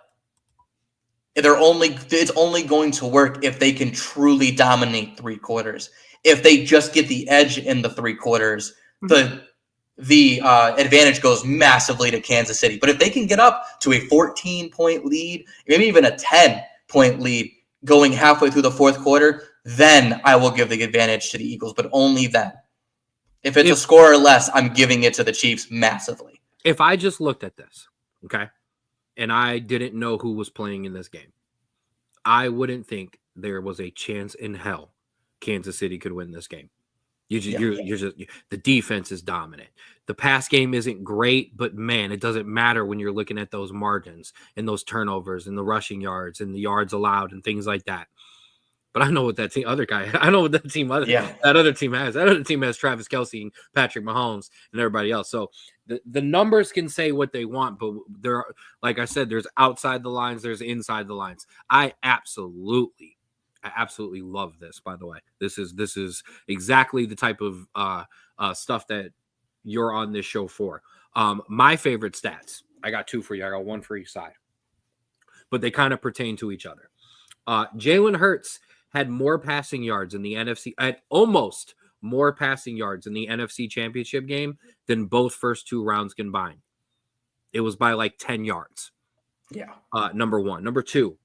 it's only going to work if they can truly dominate 3 quarters. If they just get the edge in the 3 quarters, the advantage goes massively to Kansas City. But if they can get up to a 14-point lead, maybe even a 10-point lead going halfway through the 4th quarter, then I will give the advantage to the Eagles, but only then. If it's a score or less, I'm giving it to the Chiefs massively. If I just looked at this, okay, and I didn't know who was playing in this game, I wouldn't think there was a chance in hell Kansas City could win this game. The defense is dominant. The pass game isn't great, but man, it doesn't matter when you're looking at those margins and those turnovers and the rushing yards and the yards allowed and things like that. but I know what that team other guy. I know what that team Yeah. that other team has. That other team has Travis Kelce and Patrick Mahomes and everybody else. So the numbers can say what they want, but there are, like I said, there's outside the lines, there's inside the lines. I absolutely love this. By the way, this is exactly the type of stuff that you're on this show for. My favorite stats. I got two for you. I got one for each side, but they kind of pertain to each other. Jalen Hurts had more passing yards in the NFC, at almost more passing yards in the NFC Championship game than both first two rounds combined. It was by like 10 yards. Yeah. Number one. Number two,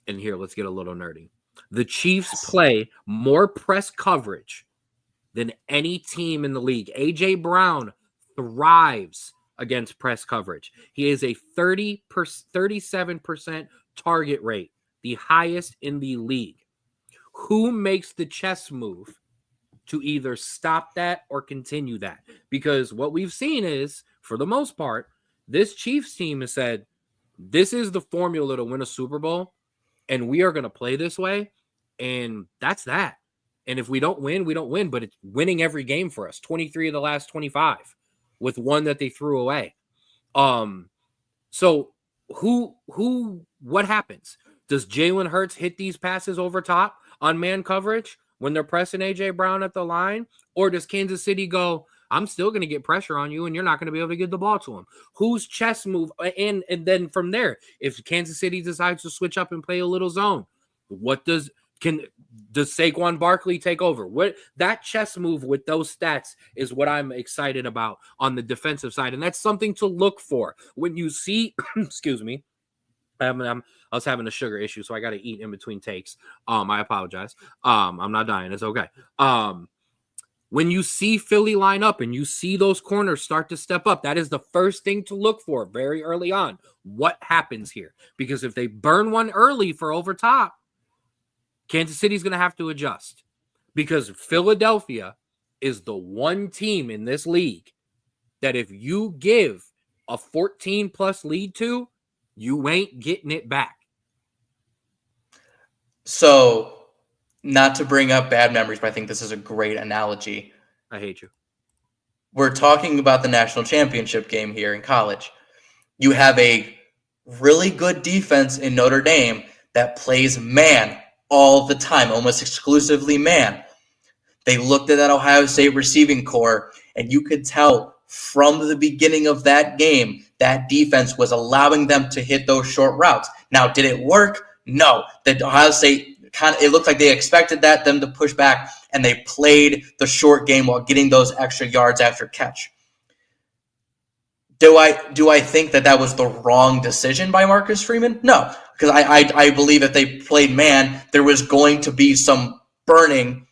and here, let's get a little nerdy. The Chiefs play more press coverage than any team in the league. A.J. Brown thrives against press coverage. He is a 37% target rate, the highest in the league. Who makes the chess move to either stop that or continue that? Because what we've seen is, for the most part, this Chiefs team has said, this is the formula to win a Super Bowl, and we are going to play this way, and that's that. And if we don't win, we don't win, but it's winning every game for us. 23 of the last 25 with one that they threw away. So what happens? Does Jalen Hurts hit these passes over top on man coverage when they're pressing A.J. Brown at the line? Or does Kansas City go, I'm still going to get pressure on you and you're not going to be able to get the ball to him? Whose chess move? And then from there, if Kansas City decides to switch up and play a little zone, does Saquon Barkley take over? What that chess move with those stats is what I'm excited about on the defensive side. And that's something to look for when you see, excuse me, I was having a sugar issue, so I got to eat in between takes. I apologize. I'm not dying. It's okay. When you see Philly line up and you see those corners start to step up, that is the first thing to look for very early on. What happens here? Because if they burn one early for over top, Kansas City's going to have to adjust. Because Philadelphia is the one team in this league that if you give a 14-plus lead to, you ain't getting it back. So, not to bring up bad memories, but I think this is a great analogy. I hate you. We're talking about the national championship game here in college. You have a really good defense in Notre Dame that plays man all the time, almost exclusively man. They looked at that Ohio State receiving core, and you could tell from the beginning of that game, that defense was allowing them to hit those short routes. Now, did it work? No. The Ohio State it looked like they expected them to push back, and they played the short game while getting those extra yards after catch. Do I think that was the wrong decision by Marcus Freeman? No, because I believe if they played man, there was going to be some burning,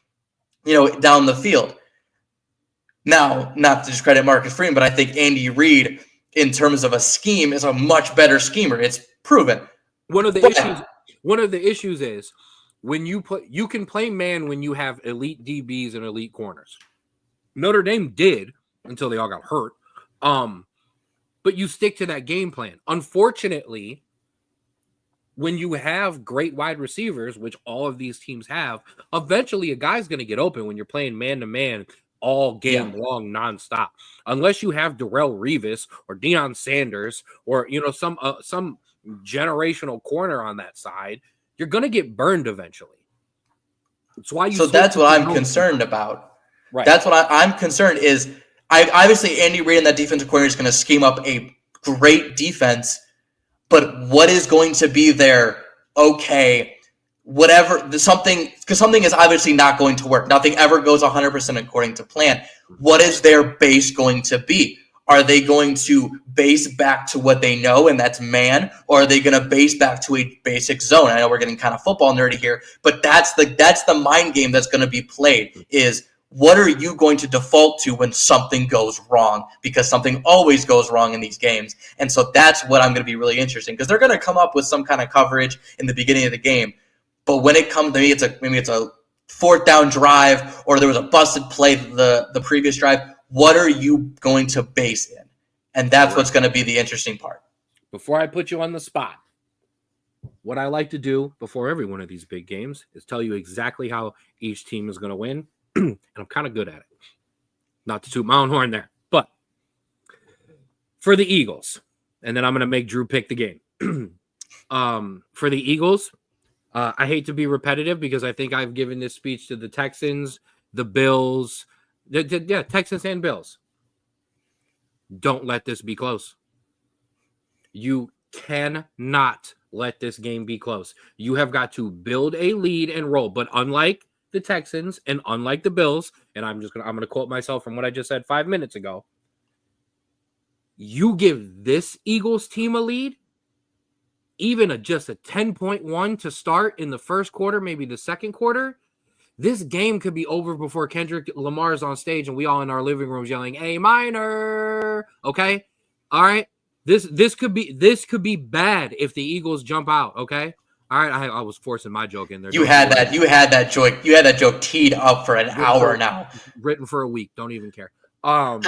down the field. Now, not to discredit Marcus Freeman, but I think Andy Reid, in terms of a scheme, is a much better schemer. It's proven. One of the issues is when you can play man when you have elite DBs and elite corners. Notre Dame did until they all got hurt. But you stick to that game plan. Unfortunately, when you have great wide receivers, which all of these teams have, eventually a guy's going to get open when you're playing man-to-man all game long, nonstop. Unless you have Darrelle Revis or Deion Sanders or some generational corner on that side, you're going to get burned eventually. That's why you. So that's what I'm concerned about. Right. That's what I'm concerned is. Obviously, Andy Reid and that defensive coordinator is going to scheme up a great defense, but what is going to be their something is obviously not going to work. Nothing ever goes 100% according to plan. What is their base going to be? Are they going to base back to what they know, and that's man, or are they going to base back to a basic zone? I know we're getting kind of football nerdy here, but that's the mind game that's going to be played is, what are you going to default to when something goes wrong? Because something always goes wrong in these games. And so that's what I'm going to be really interesting, because they're going to come up with some kind of coverage in the beginning of the game. But when it comes to maybe it's a fourth down drive, or there was a busted play the previous drive, what are you going to base in? And that's what's going to be the interesting part. Before I put you on the spot, what I like to do before every one of these big games is tell you exactly how each team is going to win, and I'm kind of good at it. Not to toot my own horn there, but for the Eagles, and then I'm going to make Drew pick the game. For the Eagles, I hate to be repetitive because I think I've given this speech to the Texans, the Bills, Texans and Bills. Don't let this be close. You cannot let this game be close. You have got to build a lead and roll. But unlike the Texans and unlike the Bills, and I'm gonna quote myself from what I just said 5 minutes ago. You give this Eagles team a lead, even just a 10.1 to start in the first quarter, maybe the second quarter. This game could be over before Kendrick Lamar is on stage and we all in our living rooms yelling A minor. Okay, all right. This could be bad if the Eagles jump out. Okay, all right. I was forcing my joke in there. You had that joke teed up for an hour now. Written for a week. Don't even care. And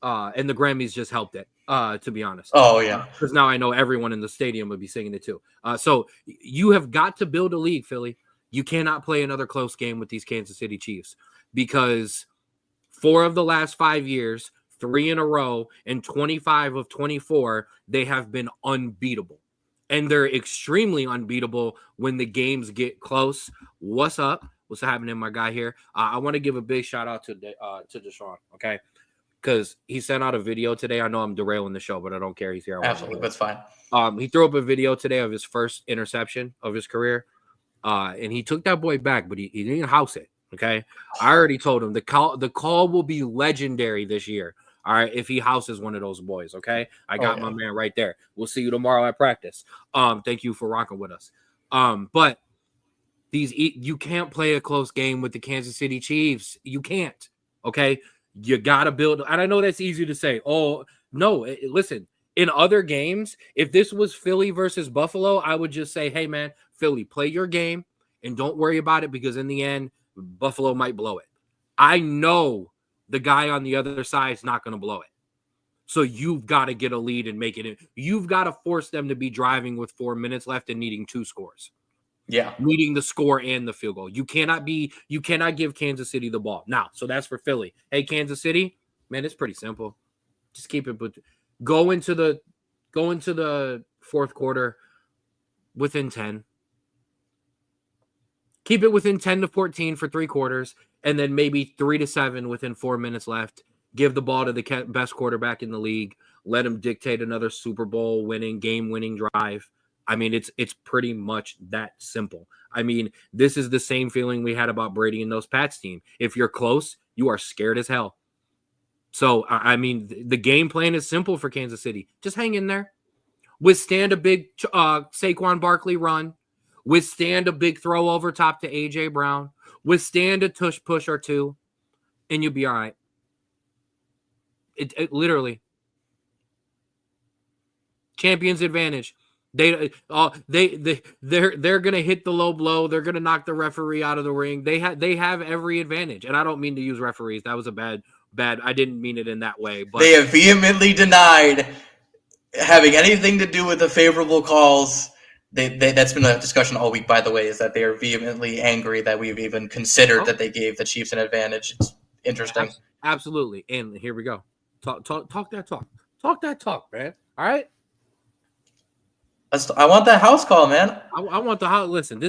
the Grammys just helped it. To be honest. Oh yeah. Because now I know everyone in the stadium would be singing it too. So you have got to build a league, Philly. You cannot play another close game with these Kansas City Chiefs because 4 of the last 5 years, 3 in a row, and 25 of 24, they have been unbeatable. And they're extremely unbeatable when the games get close. What's up? What's happening, my guy here? I want to give a big shout out to Deshaun, okay? Because he sent out a video today. I know I'm derailing the show, but I don't care. He's here. Absolutely, that's fine. He threw up a video today of his first interception of his career. And he took that boy back, but he didn't house it. Okay. I already told him the call will be legendary this year. All right. If he houses one of those boys. Okay. I got my man right there. We'll see you tomorrow at practice. Thank you for rocking with us. But you can't play a close game with the Kansas City Chiefs. You can't. Okay. You got to build. And I know that's easy to say. Oh, no. Listen, in other games, if this was Philly versus Buffalo, I would just say, hey, man, Philly, play your game and don't worry about it because in the end, Buffalo might blow it. I know the guy on the other side is not going to blow it. So you've got to get a lead and make it in. You've got to force them to be driving with 4 minutes left and needing 2 scores. Yeah. Needing the score and the field goal. You cannot give Kansas City the ball. Now, so that's for Philly. Hey, Kansas City, man, it's pretty simple. Just keep it, but go into the fourth quarter within 10. Keep it within 10 to 14 for 3 quarters, and then maybe 3 to 7 within 4 minutes left. Give the ball to the best quarterback in the league. Let him dictate another Super Bowl winning, game-winning drive. I mean, it's pretty much that simple. I mean, this is the same feeling we had about Brady and those Pats team. If you're close, you are scared as hell. So, I mean, the game plan is simple for Kansas City. Just hang in there. Withstand a big Saquon Barkley run. Withstand a big throw over top to A.J. Brown. Withstand a tush push or 2, and you'll be all right. It literally. Champions advantage. They're gonna hit the low blow. They're gonna knock the referee out of the ring. They have every advantage, and I don't mean to use referees. That was a bad. I didn't mean it in that way. But they have vehemently denied having anything to do with the favorable calls. That's been a discussion all week, by the way, is that they are vehemently angry that we've even considered that they gave the Chiefs an advantage. It's interesting. Absolutely. And here we go. Talk that talk. Talk that talk, man. All right. I want that house call, man. I want the house. Listen,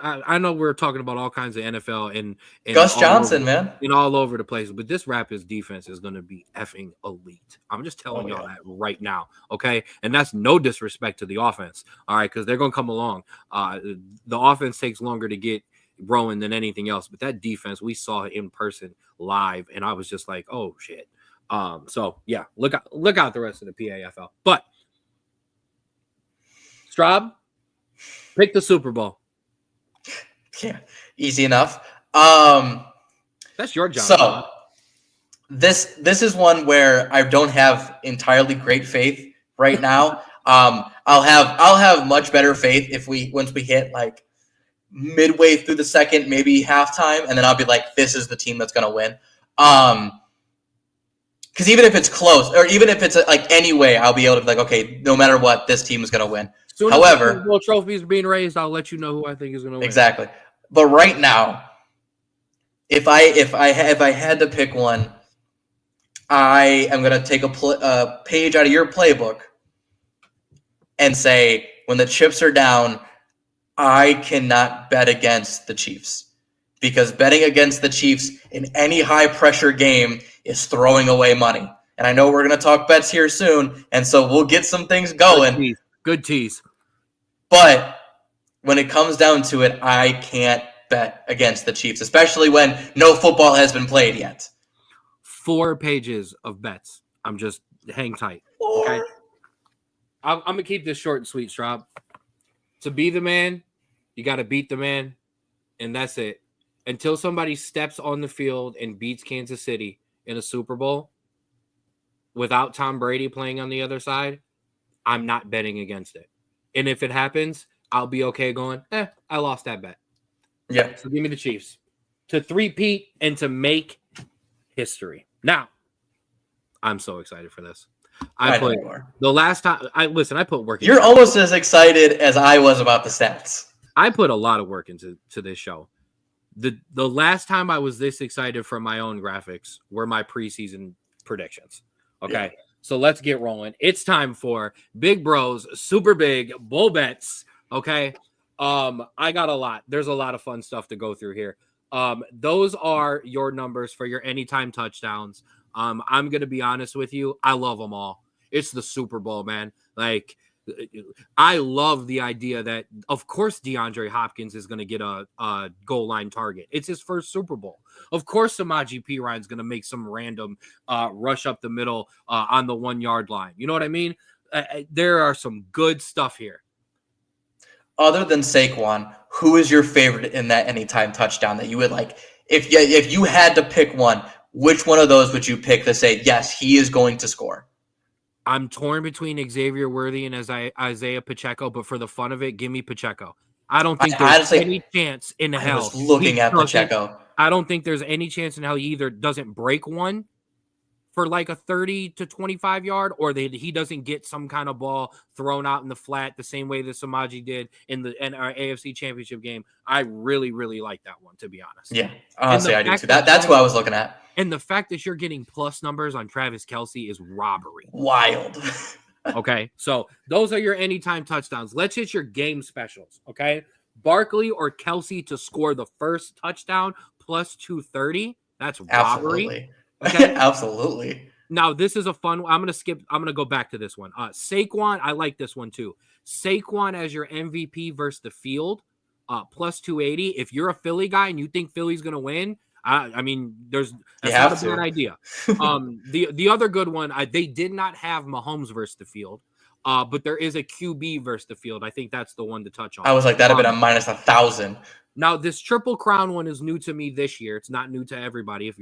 I know we're talking about all kinds of NFL and Gus Johnson, man, and all over the place, but this Raptors defense is going to be effing elite. I'm just telling y'all that right now, okay? And that's no disrespect to the offense, all right, because they're going to come along. The offense takes longer to get rolling than anything else, but that defense, we saw it in person live, and I was just like, oh shit. So yeah, look out the rest of the PAFL, but. Straub, pick the Super Bowl. Yeah, easy enough. That's your job. So this is one where I don't have entirely great faith right now. I'll have much better faith if once we hit like midway through the second, maybe halftime, and then I'll be like, this is the team that's gonna win. Because even if it's close, or even if it's like anyway, I'll be able to be like, okay, no matter what, this team is gonna win. Soon as the However, Super Bowl trophies are being raised, I'll let you know who I think is going to win. exactly. But right now, if I had to pick one, I am going to take a page out of your playbook and say, when the chips are down, I cannot bet against the Chiefs, because betting against the Chiefs in any high pressure game is throwing away money. And I know we're going to talk bets here soon, and so we'll get some things going. Good tease. But when it comes down to it, I can't bet against the Chiefs, especially when no football has been played yet. 4 pages of bets. I'm just hang tight. Okay. I'm going to keep this short and sweet, Straub. To be the man, you got to beat the man, and that's it. Until somebody steps on the field and beats Kansas City in a Super Bowl without Tom Brady playing on the other side, I'm not betting against it. And if it happens, I'll be okay going, I lost that bet. Yeah. So give me the Chiefs to three-peat and to make history. Now, I'm so excited for this. I put the last time I put work. You're almost as excited as I was about the stats. I put a lot of work into this show. The last time I was this excited for my own graphics were my preseason predictions. Okay. Yeah. So let's get rolling. It's time for Big Bros Super Big Bull Bets. Okay. I got a lot. There's a lot of fun stuff to go through here. Those are your numbers for your anytime touchdowns. I'm going to be honest with you. I love them all. It's the Super Bowl, man. Like, I love the idea that, of course, DeAndre Hopkins is going to get a goal line target. It's his first Super Bowl. Of course, Samaje Perine's going to make some random rush up the middle on the 1 yard line. You know what I mean? There are some good stuff here. Other than Saquon, who is your favorite in that anytime touchdown that you would like? If you had to pick one, which one of those would you pick to say, yes, he is going to score? I'm torn between Xavier Worthy and Isaiah Pacheco, but for the fun of it, give me Pacheco. I don't think there's any chance in hell. I was looking at Pacheco. I don't think there's any chance in hell he either doesn't break one for like a 30 to 25 yard, or he doesn't get some kind of ball thrown out in the flat the same way that Samaje did in our AFC Championship game. I really, really like that one, to be honest. Yeah, honestly, I do too. That's what I was looking at. And the fact that you're getting plus numbers on Travis Kelce is robbery. Wild. Okay, so those are your anytime touchdowns. Let's hit your game specials, okay? Barkley or Kelce to score the first touchdown plus 230. That's robbery. Absolutely. Okay? Absolutely. Now, this is a fun one. I'm going to go back to this one. Saquon, I like this one too. Saquon as your MVP versus the field, plus 280. If you're a Philly guy and you think Philly's going to win, I mean, that's not a bad idea. The other good one, they did not have Mahomes versus the field, but there is a QB versus the field. I think that's the one to touch on. I was like, that'd have been a minus 1,000. Now, this Triple Crown one is new to me this year. It's not new to everybody if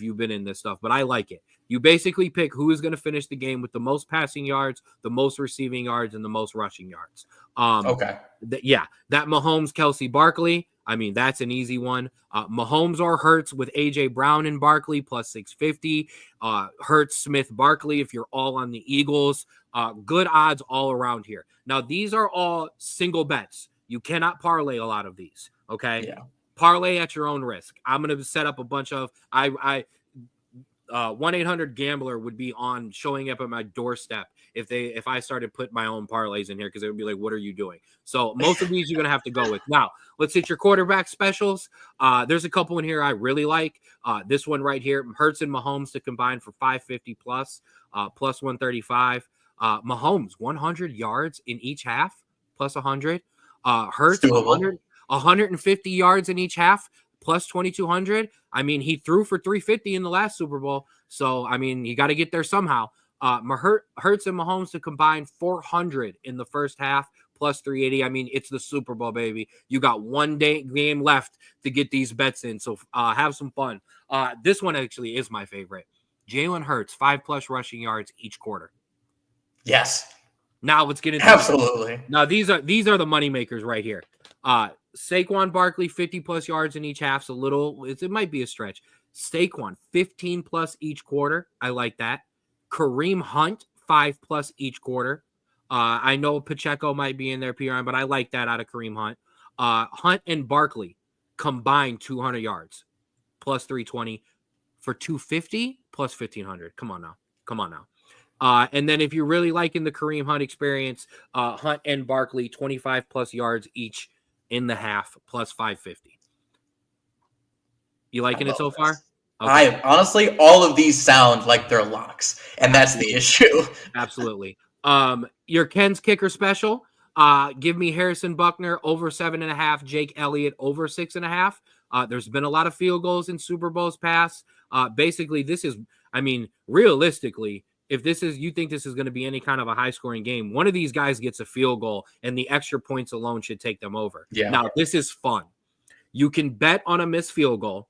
you've been in this stuff, but I like it. You basically pick who is going to finish the game with the most passing yards, the most receiving yards, and the most rushing yards. Okay. That Mahomes, Kelce, Barkley. I mean, that's an easy one. Mahomes or Hurts with A.J. Brown and Barkley plus 650. Hurts, Smith, Barkley if you're all on the Eagles. Good odds all around here. Now, these are all single bets. You cannot parlay a lot of these, okay? Yeah. Parlay at your own risk. I'm going to set up a bunch of 1-800-GAMBLER would be on showing up at my doorstep if I started putting my own parlays in here, because it would be like, what are you doing? So most of these you're going to have to go with. Now, let's hit your quarterback specials. There's a couple in here I really like. This one right here, Hurts and Mahomes to combine for 550 plus 135. Mahomes, 100 yards in each half, plus 100. Hurts, 150 yards in each half, plus 2,200. I mean, he threw for 350 in the last Super Bowl. So, I mean, you got to get there somehow. Hurts and Mahomes to combine 400 in the first half, plus 380. I mean, it's the Super Bowl, baby. You got one game left to get these bets in. So have some fun. This one actually is my favorite. Jalen Hurts, 5+ rushing yards each quarter. Yes. Now let's get into absolutely. Now these are the money makers right here. Saquon Barkley, 50+ yards in each half. It might be a stretch. Saquon, 15+ each quarter. I like that. Kareem Hunt, 5+ each quarter. I know Pacheco might be in there, PRN, but I like that out of Kareem Hunt. Hunt and Barkley combined 200 yards plus 320 for 250 plus 1500. Come on now. And then if you're really liking the Kareem Hunt experience, Hunt and Barkley 25 plus yards each in the half plus 550. You liking it so far? Okay. I honestly, all of these sound like they're locks, and that's the issue. Absolutely. Your Ken's kicker special. Give me Harrison Buckner over 7.5, Jake Elliott over 6.5. There's been a lot of field goals in Super Bowls past. Basically, this is, realistically, if you think this is going to be any kind of a high scoring game, one of these guys gets a field goal and the extra points alone should take them over. Yeah. Now, this is fun. You can bet on a missed field goal,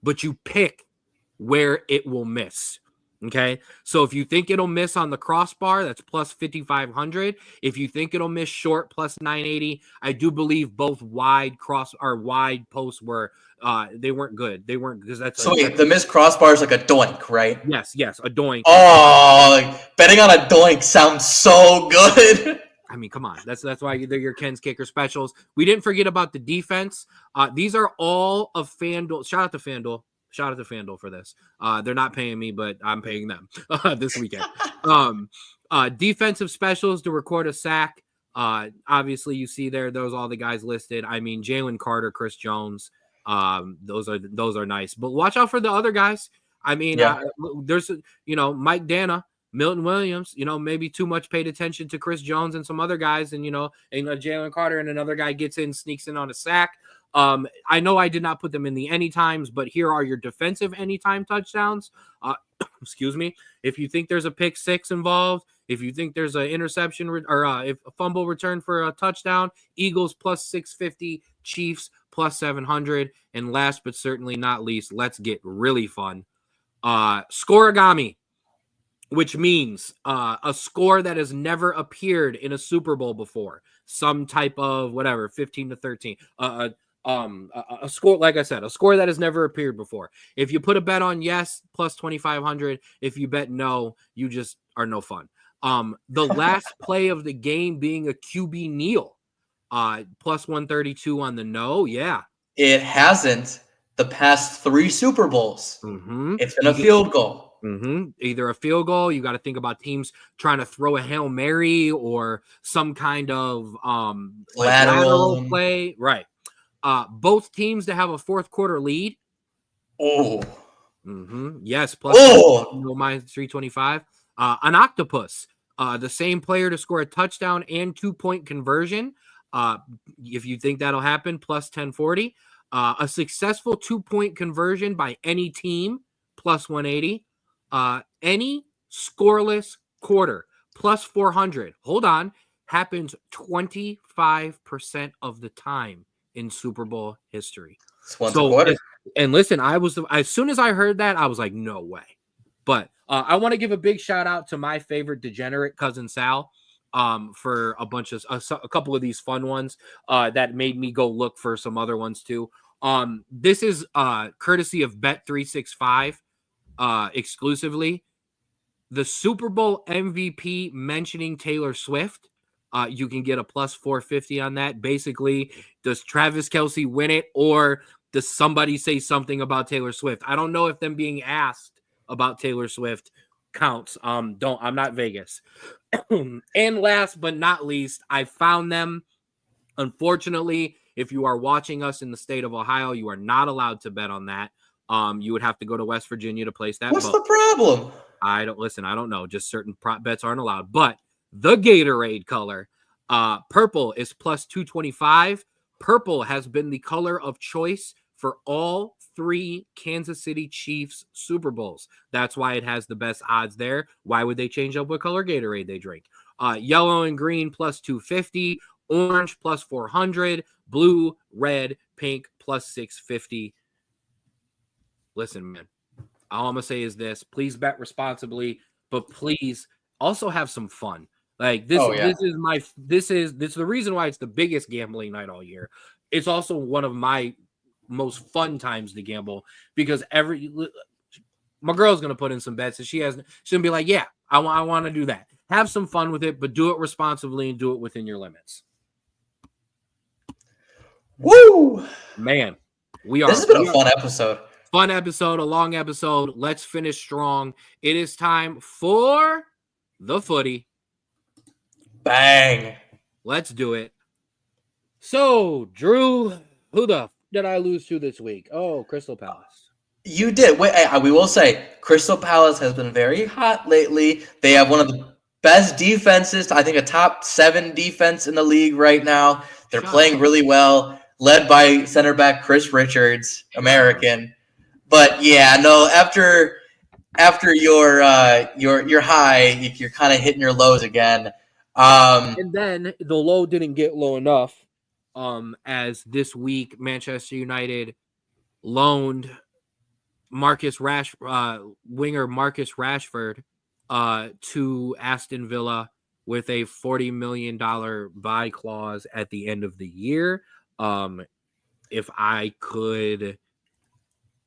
but you pick where it will miss. Okay. So if you think it'll miss on the crossbar, that's plus 5,500. If you think it'll miss short, plus 980. I do believe both wide posts were, they weren't good. They weren't, because that's so wait, the missed crossbar is like a doink, right? Yes, a doink. Oh, like betting on a doink sounds so good. I mean, come on. That's why they're your Ken's kicker specials. We didn't forget about the defense. These are all of FanDuel. Shout out to FanDuel for this. They're not paying me, but I'm paying them this weekend. Defensive specials to record a sack. Obviously, you see those are all the guys listed. I mean, Jalen Carter, Chris Jones. Those are nice. But watch out for the other guys. I mean, there's Mike Dana, Milton Williams. Maybe too much paid attention to Chris Jones and some other guys, and Jalen Carter and another guy sneaks in on a sack. I know I did not put them in the anytimes, but here are your defensive anytime touchdowns. Excuse me. If you think there's a pick six involved, if you think there's an interception if a fumble return for a touchdown, Eagles plus 650, Chiefs plus 700. And last but certainly not least, let's get really fun. Scoregami, which means a score that has never appeared in a Super Bowl before. Some type of 15-13. A score, like I said, a score that has never appeared before. If you put a bet on yes, plus 2,500. If you bet no, you just are no fun. The last play of the game being a QB kneel, plus 132 on the no. Yeah, it hasn't the past 3 Super Bowls. Mm-hmm. It's been a field goal. Mm-hmm. Either a field goal. You got to think about teams trying to throw a Hail Mary or some kind of lateral play. Right. Both teams to have a fourth quarter lead. Oh. Mm-hmm. Yes. Plus minus 325. An octopus. The same player to score a touchdown and 2-point conversion. If you think that'll happen, plus 1040. A successful 2-point conversion by any team, plus 180. Any scoreless quarter, plus 400. Hold on. Happens 25% of the time in Super Bowl history. And listen, as soon as I heard that, I was like, no way. But I want to give a big shout out to my favorite degenerate cousin Sal for a couple of these fun ones that made me go look for some other ones too. This is courtesy of Bet365 exclusively. The Super Bowl MVP mentioning Taylor Swift. You can get a plus 450 on that. Basically, does Travis Kelce win it, or does somebody say something about Taylor Swift? I don't know if them being asked about Taylor Swift counts. I'm not Vegas. And last but not least, I found them. Unfortunately, if you are watching us in the state of Ohio, you are not allowed to bet on that. You would have to go to West Virginia to place that. What's the problem? I don't know. Just certain prop bets aren't allowed. But the Gatorade color, purple is plus 225. Purple has been the color of choice for all 3 Kansas City Chiefs Super Bowls. That's why it has the best odds there. Why would they change up what color Gatorade they drink? Yellow and green plus 250, orange plus 400, blue, red, pink plus 650. Listen, man, all I'm gonna say is this: please bet responsibly, but please also have some fun. Like this, this is the reason why it's the biggest gambling night all year. It's also one of my most fun times to gamble because my girl's gonna put in some bets and she's gonna be like, yeah, I want to do that. have some fun with it, but do it responsibly and do it within your limits. Woo! Man, This has been a fun episode. Fun episode, a long episode. Let's finish strong. It is time for the footy. Bang. Let's do it. So, Drew, who the did I lose to this week? Oh, Crystal Palace. You did. Wait, we will say Crystal Palace has been very hot lately. They have one of the best defenses, I think a top 7 defense in the league right now. They're playing really well, led by center back Chris Richards, American. But yeah, no, after your high, you're kind of hitting your lows again. And then the low didn't get low enough. As this week Manchester United loaned winger Marcus Rashford to Aston Villa with a $40 million buy clause at the end of the year. If I could,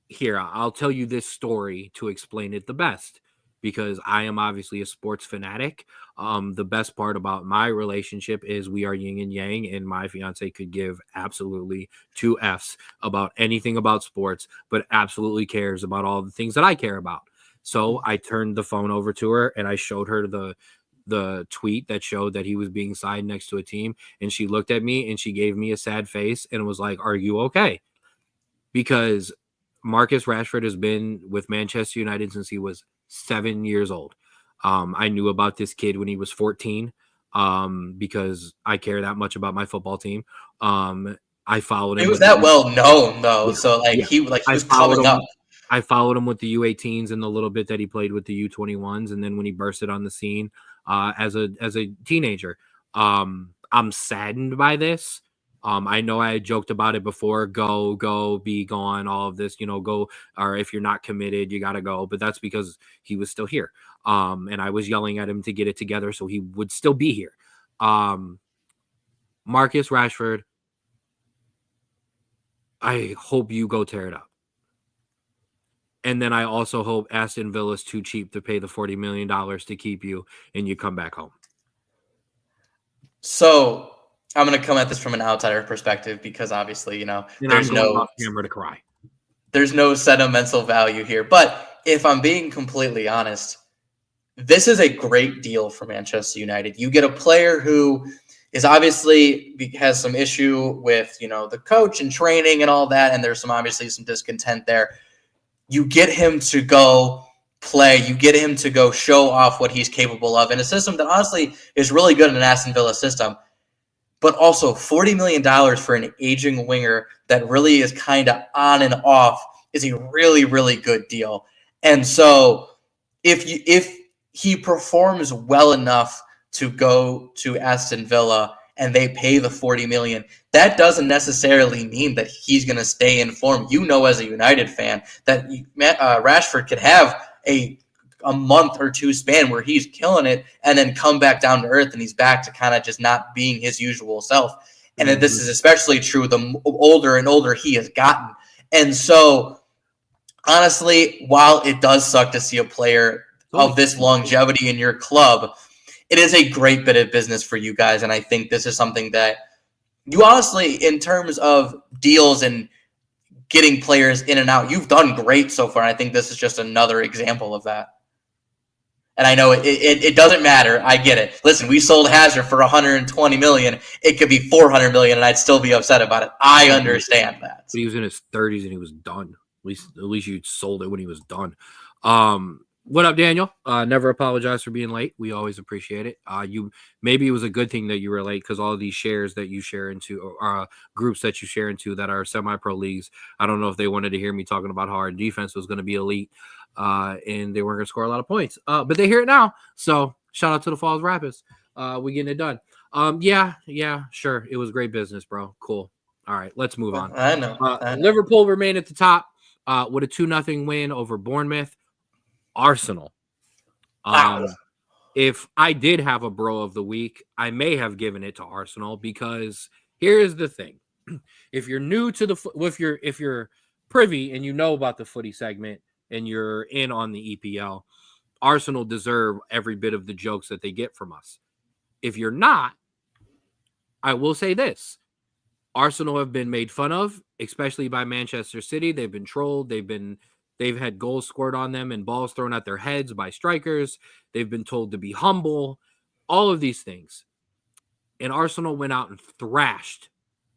here, I'll tell you this story to explain it the best, because I am obviously a sports fanatic. The best part about my relationship is we are yin and yang, and my fiance could give absolutely 2 Fs about anything about sports, but absolutely cares about all the things that I care about. So I turned the phone over to her and I showed her the tweet that showed that he was being signed next to a team. And she looked at me and she gave me a sad face and was like, "Are you okay?" Because Marcus Rashford has been with Manchester United since he was 7 years old. I knew about this kid when he was 14 because I care that much about my football team. I followed him. He was that well known though, so he was coming up. I followed him with the U18s and the little bit that he played with the U21s, and then when he bursted on the scene as a teenager, I'm saddened by this. I know I had joked about it before. Go, be gone. All of this, go. Or if you're not committed, you gotta go. But that's because he was still here. And I was yelling at him to get it together so he would still be here. Marcus Rashford, I hope you go tear it up. And then I also hope Aston Villa's too cheap to pay the $40 million to keep you and you come back home. So I'm going to come at this from an outsider perspective because obviously, there's no camera to cry. There's no sentimental value here. But if I'm being completely honest, this is a great deal for Manchester United. You get a player who is obviously has some issue with, the coach and training and all that. And there's obviously some discontent there. You get him to go play. You get him to go show off what he's capable of in a system that honestly is really good in an Aston Villa system. But also $40 million for an aging winger that really is kind of on and off is a really, really good deal. And so if he performs well enough to go to Aston Villa and they pay the $40 million, that doesn't necessarily mean that he's going to stay in form. As a United fan, that Rashford could have a month or two span where he's killing it and then come back down to earth and he's back to kind of just not being his usual self. And this is especially true the older and older he has gotten. And so, honestly, while it does suck to see a player of this longevity in your club, it is a great bit of business for you guys. And I think this is something that you honestly, in terms of deals and getting players in and out, you've done great so far. And I think this is just another example of that. And I know it doesn't matter. I get it. Listen, we sold Hazard for $120 million. It could be $400 million, and I'd still be upset about it. I understand that. But he was in his 30s and he was done. At least you sold it when he was done. What up, Daniel? Never apologize for being late. We always appreciate it. Maybe it was a good thing that you were late because all of these shares that you share into, groups that you share into that are semi-pro leagues, I don't know if they wanted to hear me talking about how our defense was going to be elite, and they weren't going to score a lot of points. But they hear it now. So shout out to the Falls Rapids. We getting it done. Yeah, sure. It was great business, bro. Cool. All right, let's move on. I know. Liverpool remain at the top with a 2-0 win over Bournemouth. Arsenal. If I did have a bro of the week, I may have given it to Arsenal because here's the thing. If you're new to if you're privy and you know about the footy segment and you're in on the EPL, Arsenal deserve every bit of the jokes that they get from us. If you're not, I will say this. Arsenal have been made fun of, especially by Manchester City. They've been trolled. They've had goals scored on them and balls thrown at their heads by strikers. They've been told to be humble. All of these things. And Arsenal went out and thrashed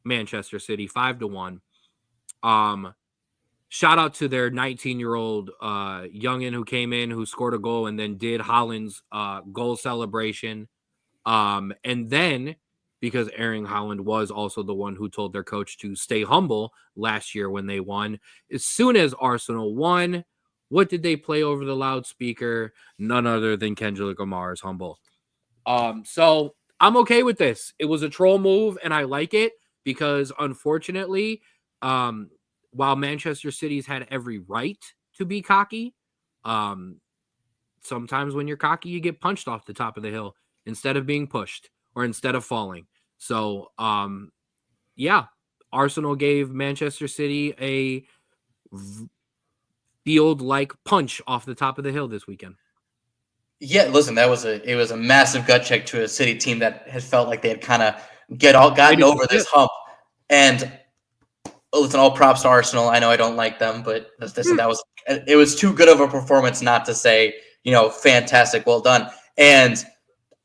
Manchester City 5-1. Shout out to their 19-year-old youngin who came in, who scored a goal and then did Haaland's goal celebration. And then, because Erling Haaland was also the one who told their coach to stay humble last year when they won, as soon as Arsenal won, what did they play over the loudspeaker? None other than Kendrick Lamar's humble. So I'm okay with this. It was a troll move, and I like it because, unfortunately, while Manchester City's had every right to be cocky, sometimes when you're cocky, you get punched off the top of the hill instead of being pushed or instead of falling. So, yeah, Arsenal gave Manchester City a field-like punch off the top of the hill this weekend. Yeah, listen, it was a massive gut check to a City team that had felt like they had kind of gotten over this hump. And listen, all props to Arsenal. I know I don't like them, but it was too good of a performance not to say, fantastic, well done. And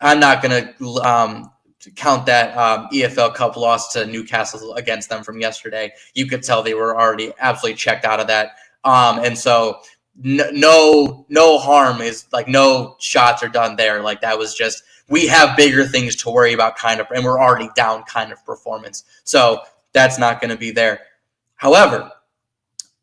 I'm not going to count that EFL Cup loss to Newcastle against them from yesterday. You could tell they were already absolutely checked out of that. And so no harm is like no shots are done there. Like that was just, we have bigger things to worry about and we're already down kind of performance. So that's not going to be there. However,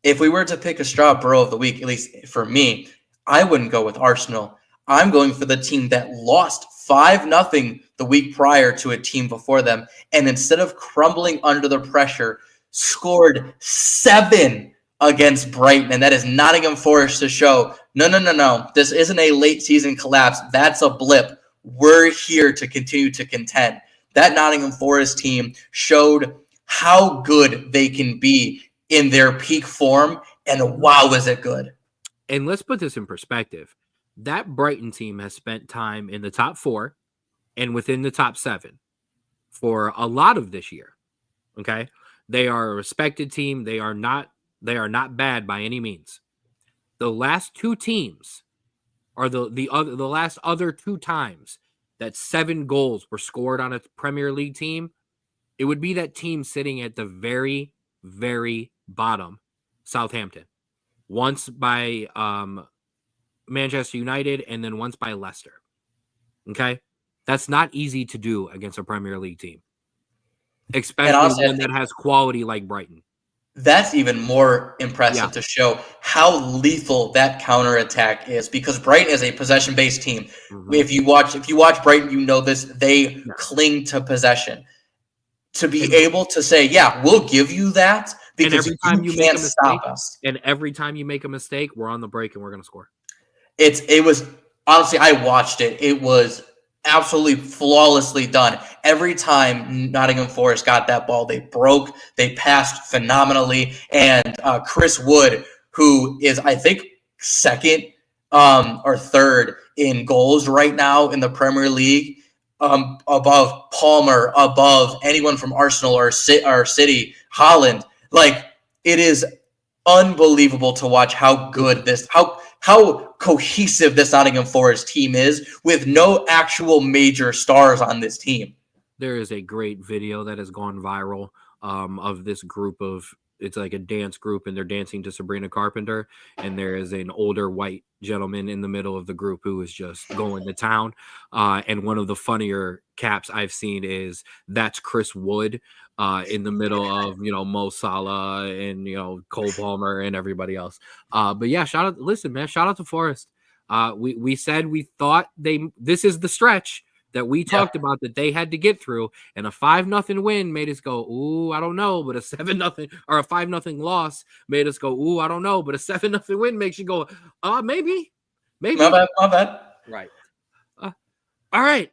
if we were to pick a Straub Bro of the week, at least for me, I wouldn't go with Arsenal. I'm going for the team that lost 5-0 the week prior to a team before them. And instead of crumbling under the pressure, scored 7 against Brighton. And that is Nottingham Forest to show, no. This isn't a late season collapse. That's a blip. We're here to continue to contend. That Nottingham Forest team showed how good they can be in their peak form. And wow, was it good. And let's put this in perspective. That Brighton team has spent time in the top 4 and within the top 7 for a lot of this year. Okay. They are a respected team. They are not bad by any means. The last 2 teams are the last other 2 times that 7 goals were scored on a Premier League team. It would be that team sitting at the very, very bottom, Southampton. Once by Manchester United and then once by Leicester. Okay? That's not easy to do against a Premier League team. Especially honestly, one that has quality like Brighton. That's even more impressive to show how lethal that counterattack is, because Brighton is a possession-based team. Mm-hmm. If you watch Brighton, you know this. They cling to possession. To be able to say, we'll give you that because every time you can't stop us. And every time you make a mistake, we're on the break and we're going to score. It was honestly, I watched it. It was absolutely flawlessly done. Every time Nottingham Forest got that ball, they broke, they passed phenomenally. And Chris Wood, who is, I think, second or third in goals right now in the Premier League, above Palmer, above anyone from Arsenal or City, Haaland. Like, it is unbelievable to watch how good how cohesive this Nottingham Forest team is with no actual major stars on this team. There is a great video that has gone viral of this group it's like a dance group and they're dancing to Sabrina Carpenter. And there is an older white gentleman in the middle of the group who is just going to town. And one of the funnier caps I've seen is that's Chris Wood in the middle of, Mo Salah and, Cole Palmer and everybody else. But yeah, shout out to Forest. We said we thought this is the stretch that we talked about that they had to get through, and a 5-0 win made us go, ooh, I don't know, but a 7-0 or a 5-0 loss made us go, ooh, I don't know, but a 7-0 win makes you go, maybe. My bad. Right. All right.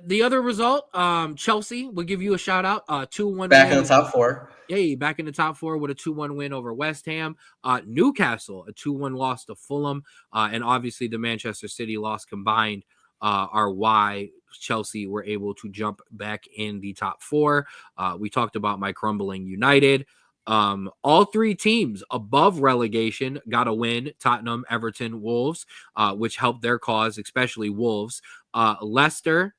The other result, Chelsea, we'll give you a shout out. 2-1 back in the top 4. Yay, back in the top four with a 2-1 win over West Ham. Newcastle, a 2-1 loss to Fulham. And obviously the Manchester City loss combined are why Chelsea were able to jump back in the top four. We talked about my crumbling United. All three teams above relegation got a win: Tottenham, Everton, Wolves, which helped their cause, especially Wolves. Leicester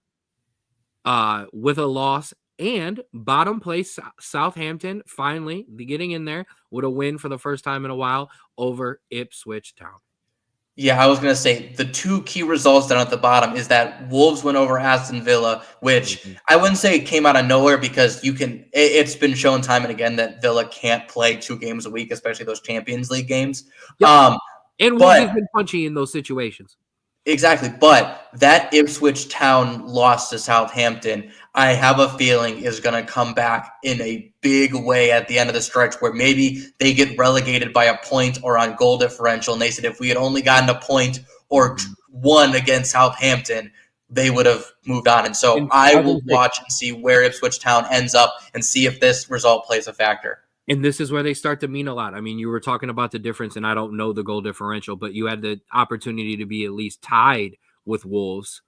with a loss, and bottom place Southampton finally getting in there with a win for the first time in a while over Ipswich Town. Yeah, I was going to say the two key results down at the bottom is that Wolves went over Aston Villa, which I wouldn't say came out of nowhere because it's been shown time and again that Villa can't play 2 games a week, especially those Champions League games. Yep. And Wolves has been punchy in those situations. Exactly. But that Ipswich Town loss to Southampton, I have a feeling is going to come back in a big way at the end of the stretch where maybe they get relegated by a point or on goal differential. And they said if we had only gotten a point or one against Southampton, they would have moved on. And so I will watch and see where Ipswich Town ends up and see if this result plays a factor. And this is where they start to mean a lot. I mean, you were talking about the difference, and I don't know the goal differential, but you had the opportunity to be at least tied with Wolves.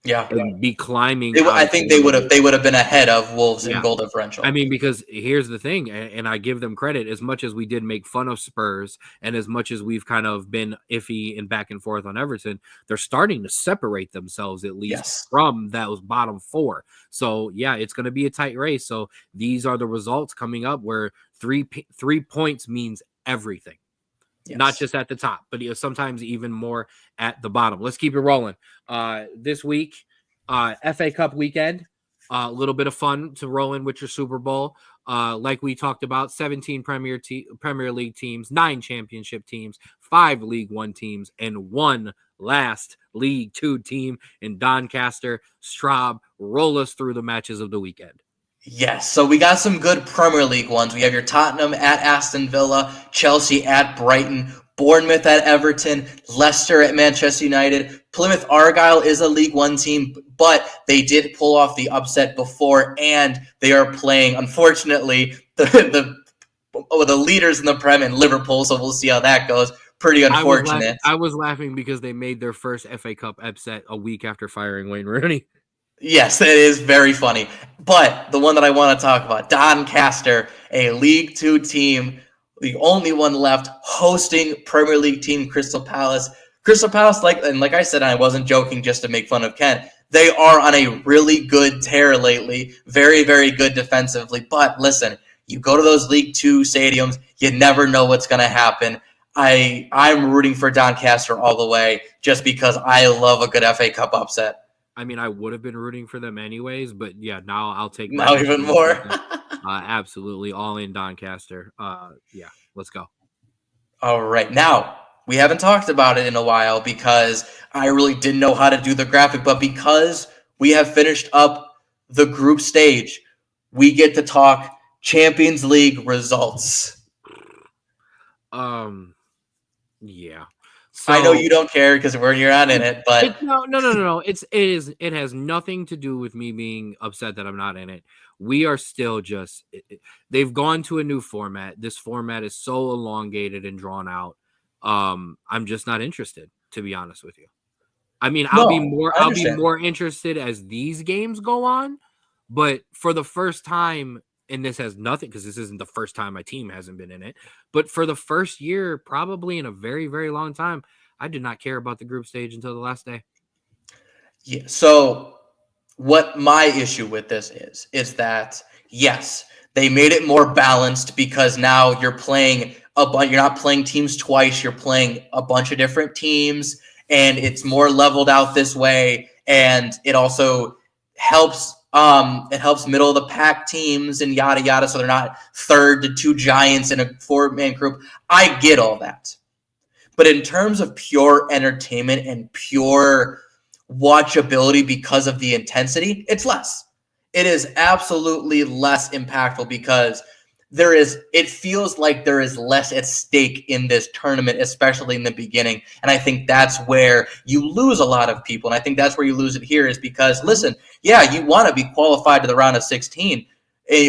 Yeah, and be climbing. I think they would have been ahead of Wolves in goal differential. I mean, because here's the thing, and I give them credit, as much as we did make fun of Spurs, and as much as we've kind of been iffy and back and forth on Everton, they're starting to separate themselves at least from those bottom four. So yeah, it's going to be a tight race. So these are the results coming up where 3 points means everything. Yes. Not just at the top, but sometimes even more at the bottom. Let's keep it rolling. This week, FA Cup weekend, a little bit of fun to roll in with your Super Bowl. Like we talked about, 17 Premier League teams, 9 championship teams, 5 League One teams, and 1 last League Two team in Doncaster. Straub, roll us through the matches of the weekend. Yes, so we got some good Premier League ones. We have your Tottenham at Aston Villa, Chelsea at Brighton, Bournemouth at Everton, Leicester at Manchester United. Plymouth Argyle is a League One team, but they did pull off the upset before, and they are playing, unfortunately, the leaders in the Prem in Liverpool, so we'll see how that goes. Pretty unfortunate. I was laughing because they made their first FA Cup upset a week after firing Wayne Rooney. Yes, it is very funny. But the one that I want to talk about, Doncaster, a League Two team, the only one left, hosting Premier League team Crystal Palace. Crystal Palace, like I said, and I wasn't joking just to make fun of Kent, they are on a really good tear lately. Very, very good defensively. But listen, you go to those League Two stadiums, you never know what's going to happen. I'm rooting for Doncaster all the way just because I love a good FA Cup upset. I mean, I would have been rooting for them anyways, but yeah, now I'll take now even more. Absolutely, all in Doncaster. Yeah, let's go. All right, now we haven't talked about it in a while because I really didn't know how to do the graphic, but because we have finished up the group stage, we get to talk Champions League results. Yeah. So, I know you don't care because you're not in it, but no. It has nothing to do with me being upset that I'm not in it. We are still just they've gone to a new format. This format is so elongated and drawn out. I'm just not interested, to be honest with you. I mean, I'll be more interested as these games go on, but for the first time, and this has nothing because this isn't the first time my team hasn't been in it, but for the first year, probably in a very, very long time, I did not care about the group stage until the last day. Yeah. So what my issue with this is that, yes, they made it more balanced because now you're playing you're not playing teams twice. You're playing a bunch of different teams, and it's more leveled out this way. And it also helps. It helps middle of the pack teams and yada yada, so they're not third to 2 giants in a 4-man group. I get all that, but in terms of pure entertainment and pure watchability because of the intensity, it's less. It is absolutely less impactful because it feels like there is less at stake in this tournament, especially in the beginning. And I think that's where you lose a lot of people. And I think that's where you lose it here is because, listen, yeah, you want to be qualified to the round of 16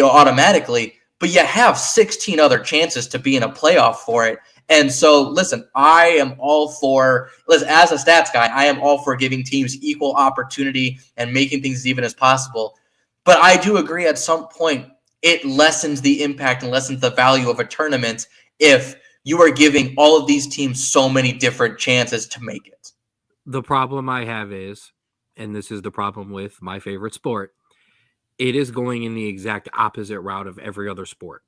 automatically, but you have 16 other chances to be in a playoff for it. And so, listen, I am all for, as a stats guy, I am all for giving teams equal opportunity and making things as even as possible. But I do agree at some point it lessens the impact and lessens the value of a tournament if you are giving all of these teams so many different chances to make it. The problem I have is, and this is the problem with my favorite sport, it is going in the exact opposite route of every other sport.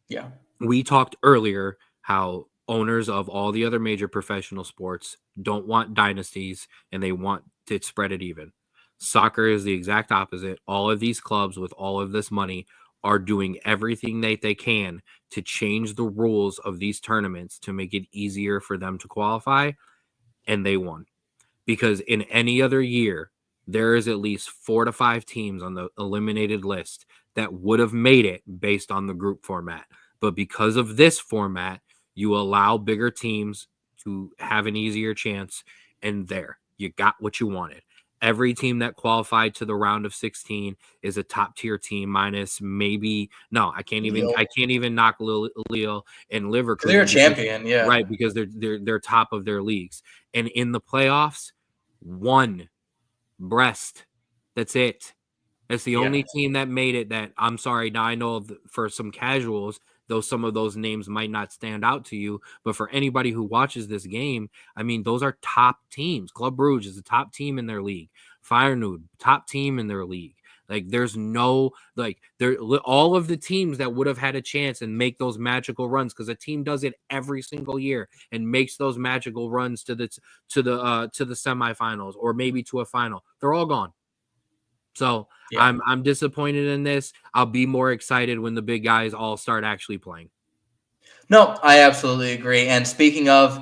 Yeah. We talked earlier how owners of all the other major professional sports don't want dynasties and they want to spread it even. Soccer is the exact opposite. All of these clubs with all of this money are doing everything that they can to change the rules of these tournaments to make it easier for them to qualify, and they won. Because in any other year, there is at least 4 to 5 teams on the eliminated list that would have made it based on the group format. But because of this format, you allow bigger teams to have an easier chance, and there, you got what you wanted. Every team that qualified to the round of 16 is a top tier team minus maybe I can't even knock Lille and Liverpool. They're a champion, yeah. Right, because they're top of their leagues. And in the playoffs, one Brest. That's it. That's the only team that made it. That I'm sorry. Now I know for some casuals, though some of those names might not stand out to you, but for anybody who watches this game, I mean, those are top teams. Club Brugge is the top team in their league. Feyenoord, top team in their league. Like there's no all of the teams that would have had a chance and make those magical runs, because a team does it every single year and makes those magical runs to the semifinals or maybe to a final. They're all gone. So I'm disappointed in this. I'll be more excited when the big guys all start actually playing. No, I absolutely agree. And speaking of,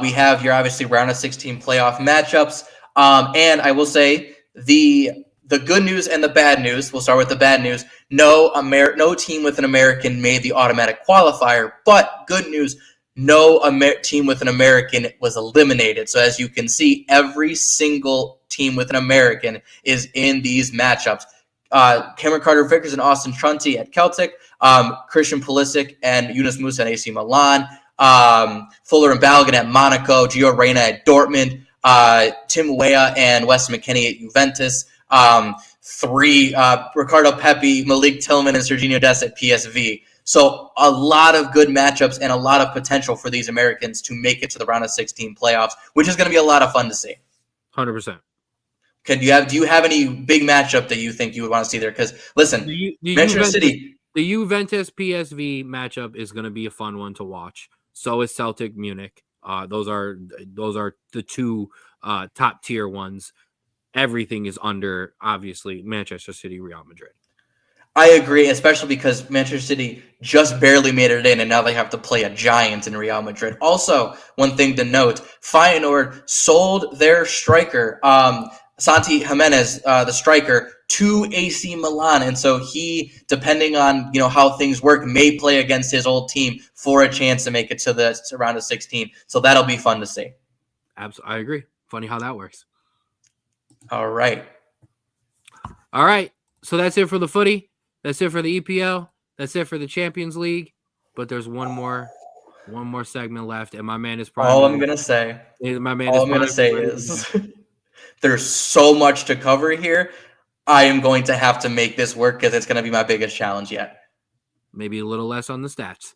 we have your obviously round of 16 playoff matchups. And I will say the good news and the bad news. We'll start with the bad news. No team with an American made the automatic qualifier, but good news, no team with an American was eliminated. So as you can see, every single team with an American is in these matchups. Cameron Carter-Vickers and Austin Trunty at Celtic, Christian Pulisic and Yunus Musa at AC Milan, Fuller and Balogun at Monaco, Gio Reyna at Dortmund, Tim Weah and Weston McKennie at Juventus, Ricardo Pepi, Malik Tillman, and Serginho Dest at PSV. So a lot of good matchups and a lot of potential for these Americans to make it to the round of 16 playoffs, which is going to be a lot of fun to see. 100%. Do you have any big matchup that you think you would want to see there? Because listen, Manchester City, the Juventus PSV matchup is going to be a fun one to watch. So is Celtic Munich. Those are the two top tier ones. Everything is under, obviously, Manchester City, Real Madrid. I agree, especially because Manchester City just barely made it in, and now they have to play a giant in Real Madrid. Also, one thing to note, Feyenoord sold their striker, Santi Jimenez, the striker, to AC Milan. And so he, depending on how things work, may play against his old team for a chance to make it to the round of 16. So that'll be fun to see. Absolutely, I agree. Funny how that works. All right. So that's it for the footy. That's it for the EPL. That's it for the Champions League. But there's one more segment left, and my man is probably all I'm gonna say. Is there's so much to cover here. I am going to have to make this work because it's going to be my biggest challenge yet. Maybe a little less on the stats.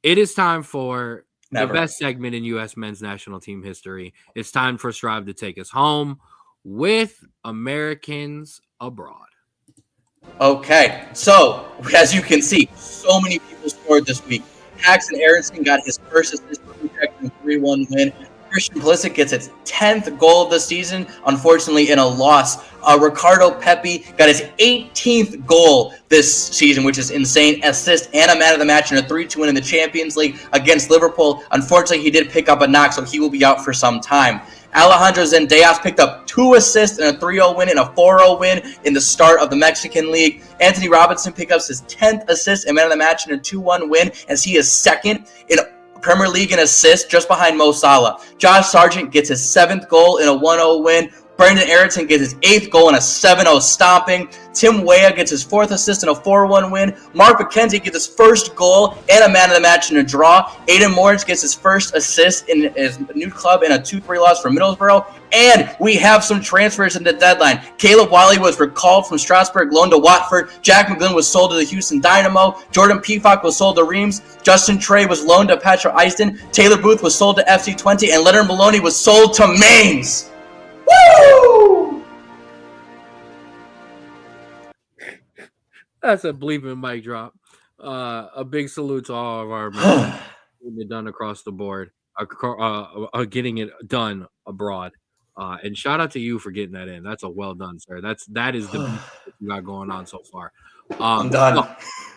It is time for the best segment in U.S. men's national team history. It's time for Straub to take us home with Americans abroad. Okay, so as you can see, so many people scored this week. Paxton Aronson got his first assist for Utrecht in a 3-1 win. Christian Pulisic gets its 10th goal of the season, unfortunately in a loss. Ricardo Pepi got his 18th goal this season, which is insane. Assist and a man of the match in a 3-2 win in the Champions League against Liverpool. Unfortunately, he did pick up a knock, so he will be out for some time. Alejandro Zendejas picked up 2 assists in a 3-0 win and a 4-0 win in the start of the Mexican League. Anthony Robinson picked up his 10th assist and man of the match in a 2-1 win, as he is second in Premier League in assists, just behind Mo Salah. Josh Sargent gets his 7th goal in a 1-0 win. Brandon Ayrton gets his 8th goal in a 7-0 stomping. Tim Weah gets his 4th assist in a 4-1 win. Mark McKenzie gets his first goal and a man of the match in a draw. Aiden Moritz gets his first assist in his new club in a 2-3 loss for Middlesbrough. And we have some transfers in the deadline. Caleb Wiley was recalled from Strasbourg, loaned to Watford. Jack McGlynn was sold to the Houston Dynamo. Jordan Pefok was sold to Reims. Justin Trey was loaned to Petra Eiston. Taylor Booth was sold to FC Twente. And Leonard Maloney was sold to Mainz. Woo! That's a bleeping mic drop. A big salute to all of our men getting it done across the board, getting it done abroad. And shout out to you for getting that in. That's a well done, sir. That is the best you got going on so far. I'm done. So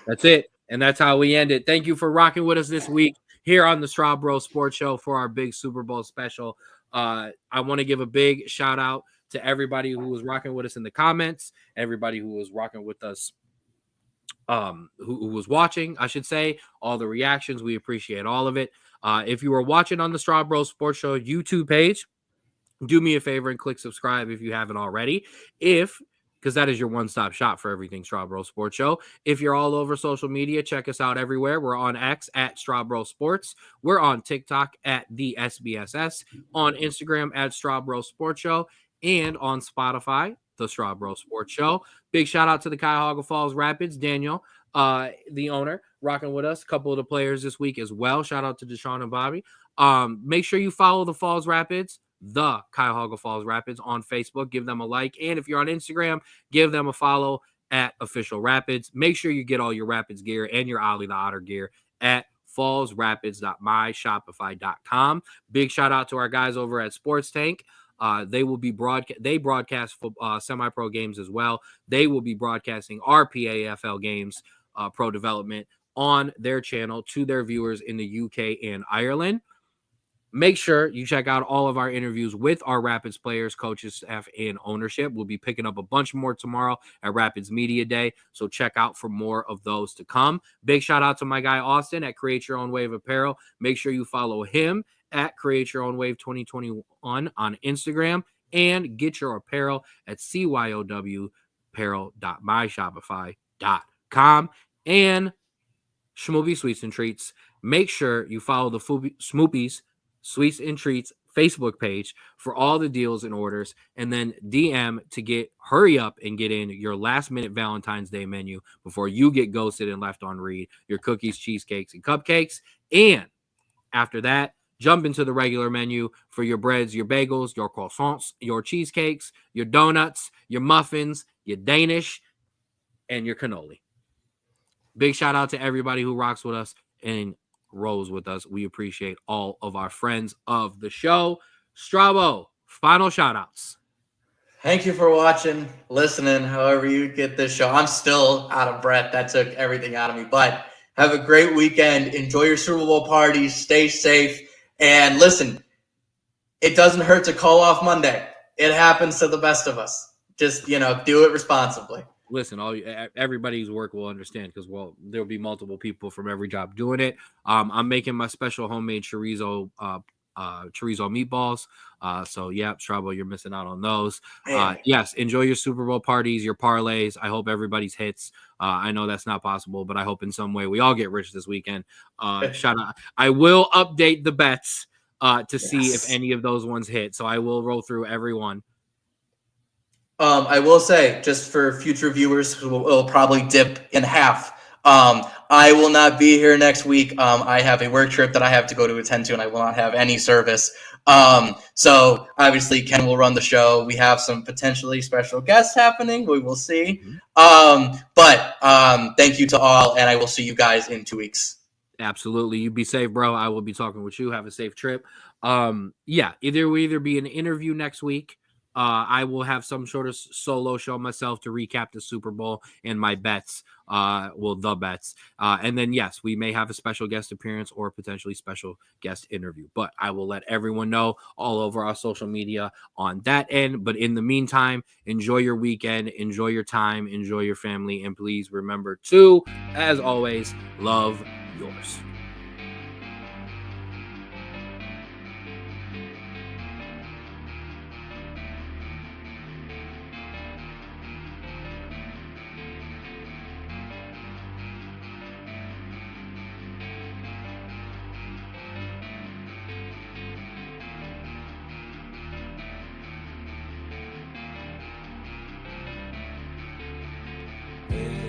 that's it. And that's how we end it. Thank you for rocking with us this week here on the Straub Bros Sports Show for our big Super Bowl special. I want to give a big shout out to everybody who was rocking with us in the comments, everybody who was rocking with us, who was watching, I should say, all the reactions. We appreciate all of it. If you are watching on the Straub Bros Sports Show YouTube page, do me a favor and click subscribe if you haven't already. Because that is your one-stop shop for everything Straub Bros Sports Show. If you're all over social media, check us out everywhere. We're on X at Straub Bros Sports. We're on TikTok at the SBSS, on Instagram at Straub Bros Sports Show, and on Spotify, the Straub Bros Sports Show. Big shout out to the Cuyahoga Falls Rapids, Daniel, the owner, rocking with us. A couple of the players this week as well. Shout out to Deshaun and Bobby. Make sure you follow the Falls Rapids, the Cuyahoga Falls Rapids, on Facebook. Give them a like. And if you're on Instagram, give them a follow at Official Rapids. Make sure you get all your Rapids gear and your Ollie the Otter gear at fallsrapids.myshopify.com. Big shout out to our guys over at Sports Tank. They will be broadcast semi-pro games as well. They will be broadcasting our PAFL games, pro development, on their channel to their viewers in the UK and Ireland. Make sure you check out all of our interviews with our Rapids players, coaches, staff, and ownership. We'll be picking up a bunch more tomorrow at Rapids Media Day, so check out for more of those to come. Big shout out to my guy Austin at Create Your Own Wave Apparel. Make sure you follow him at Create Your Own Wave 2021 on Instagram, and get your apparel at cyowapparel.myshopify.com. And Schmoopy Sweets and Treats. Make sure you follow the Schmoopy's Sweets and Treats Facebook page for all the deals and orders, and then DM to hurry up and get in your last minute Valentine's Day menu before you get ghosted and left on read. Your cookies, cheesecakes, and cupcakes. And after that, jump into the regular menu for your breads, your bagels, your croissants, your cheesecakes, your donuts, your muffins, your Danish, and your cannoli. Big shout out to everybody who rocks with us and rolls with us. We appreciate all of our friends of the show. Strabo, final shout outs. Thank you for watching, listening, however you get this show. I'm still out of breath. That took everything out of me. But have a great weekend. Enjoy your Super Bowl parties. Stay safe. And listen, it doesn't hurt to call off Monday. It happens to the best of us. Just, do it responsibly. Listen, everybody's work will understand, because, there'll be multiple people from every job doing it. I'm making my special homemade chorizo meatballs. So yeah, Strabo, you're missing out on those. Yes, enjoy your Super Bowl parties, your parlays. I hope everybody's hits. I know that's not possible, but I hope in some way we all get rich this weekend. Shout out. I will update the bets to see if any of those ones hit. So I will roll through every one. I will say, just for future viewers who will probably dip in half, I will not be here next week. I have a work trip that I have to go to attend to, and I will not have any service. So obviously Ken will run the show. We have some potentially special guests happening. We will see. But thank you to all, and I will see you guys in 2 weeks. Absolutely. You be safe, bro. I will be talking with you. Have a safe trip. We'll either be an interview next week. I will have some sort of solo show myself to recap the Super Bowl and my bets, the bets. And then, yes, we may have a special guest appearance or potentially special guest interview. But I will let everyone know all over our social media on that end. But in the meantime, enjoy your weekend, enjoy your time, enjoy your family, and please remember to, as always, love yours. in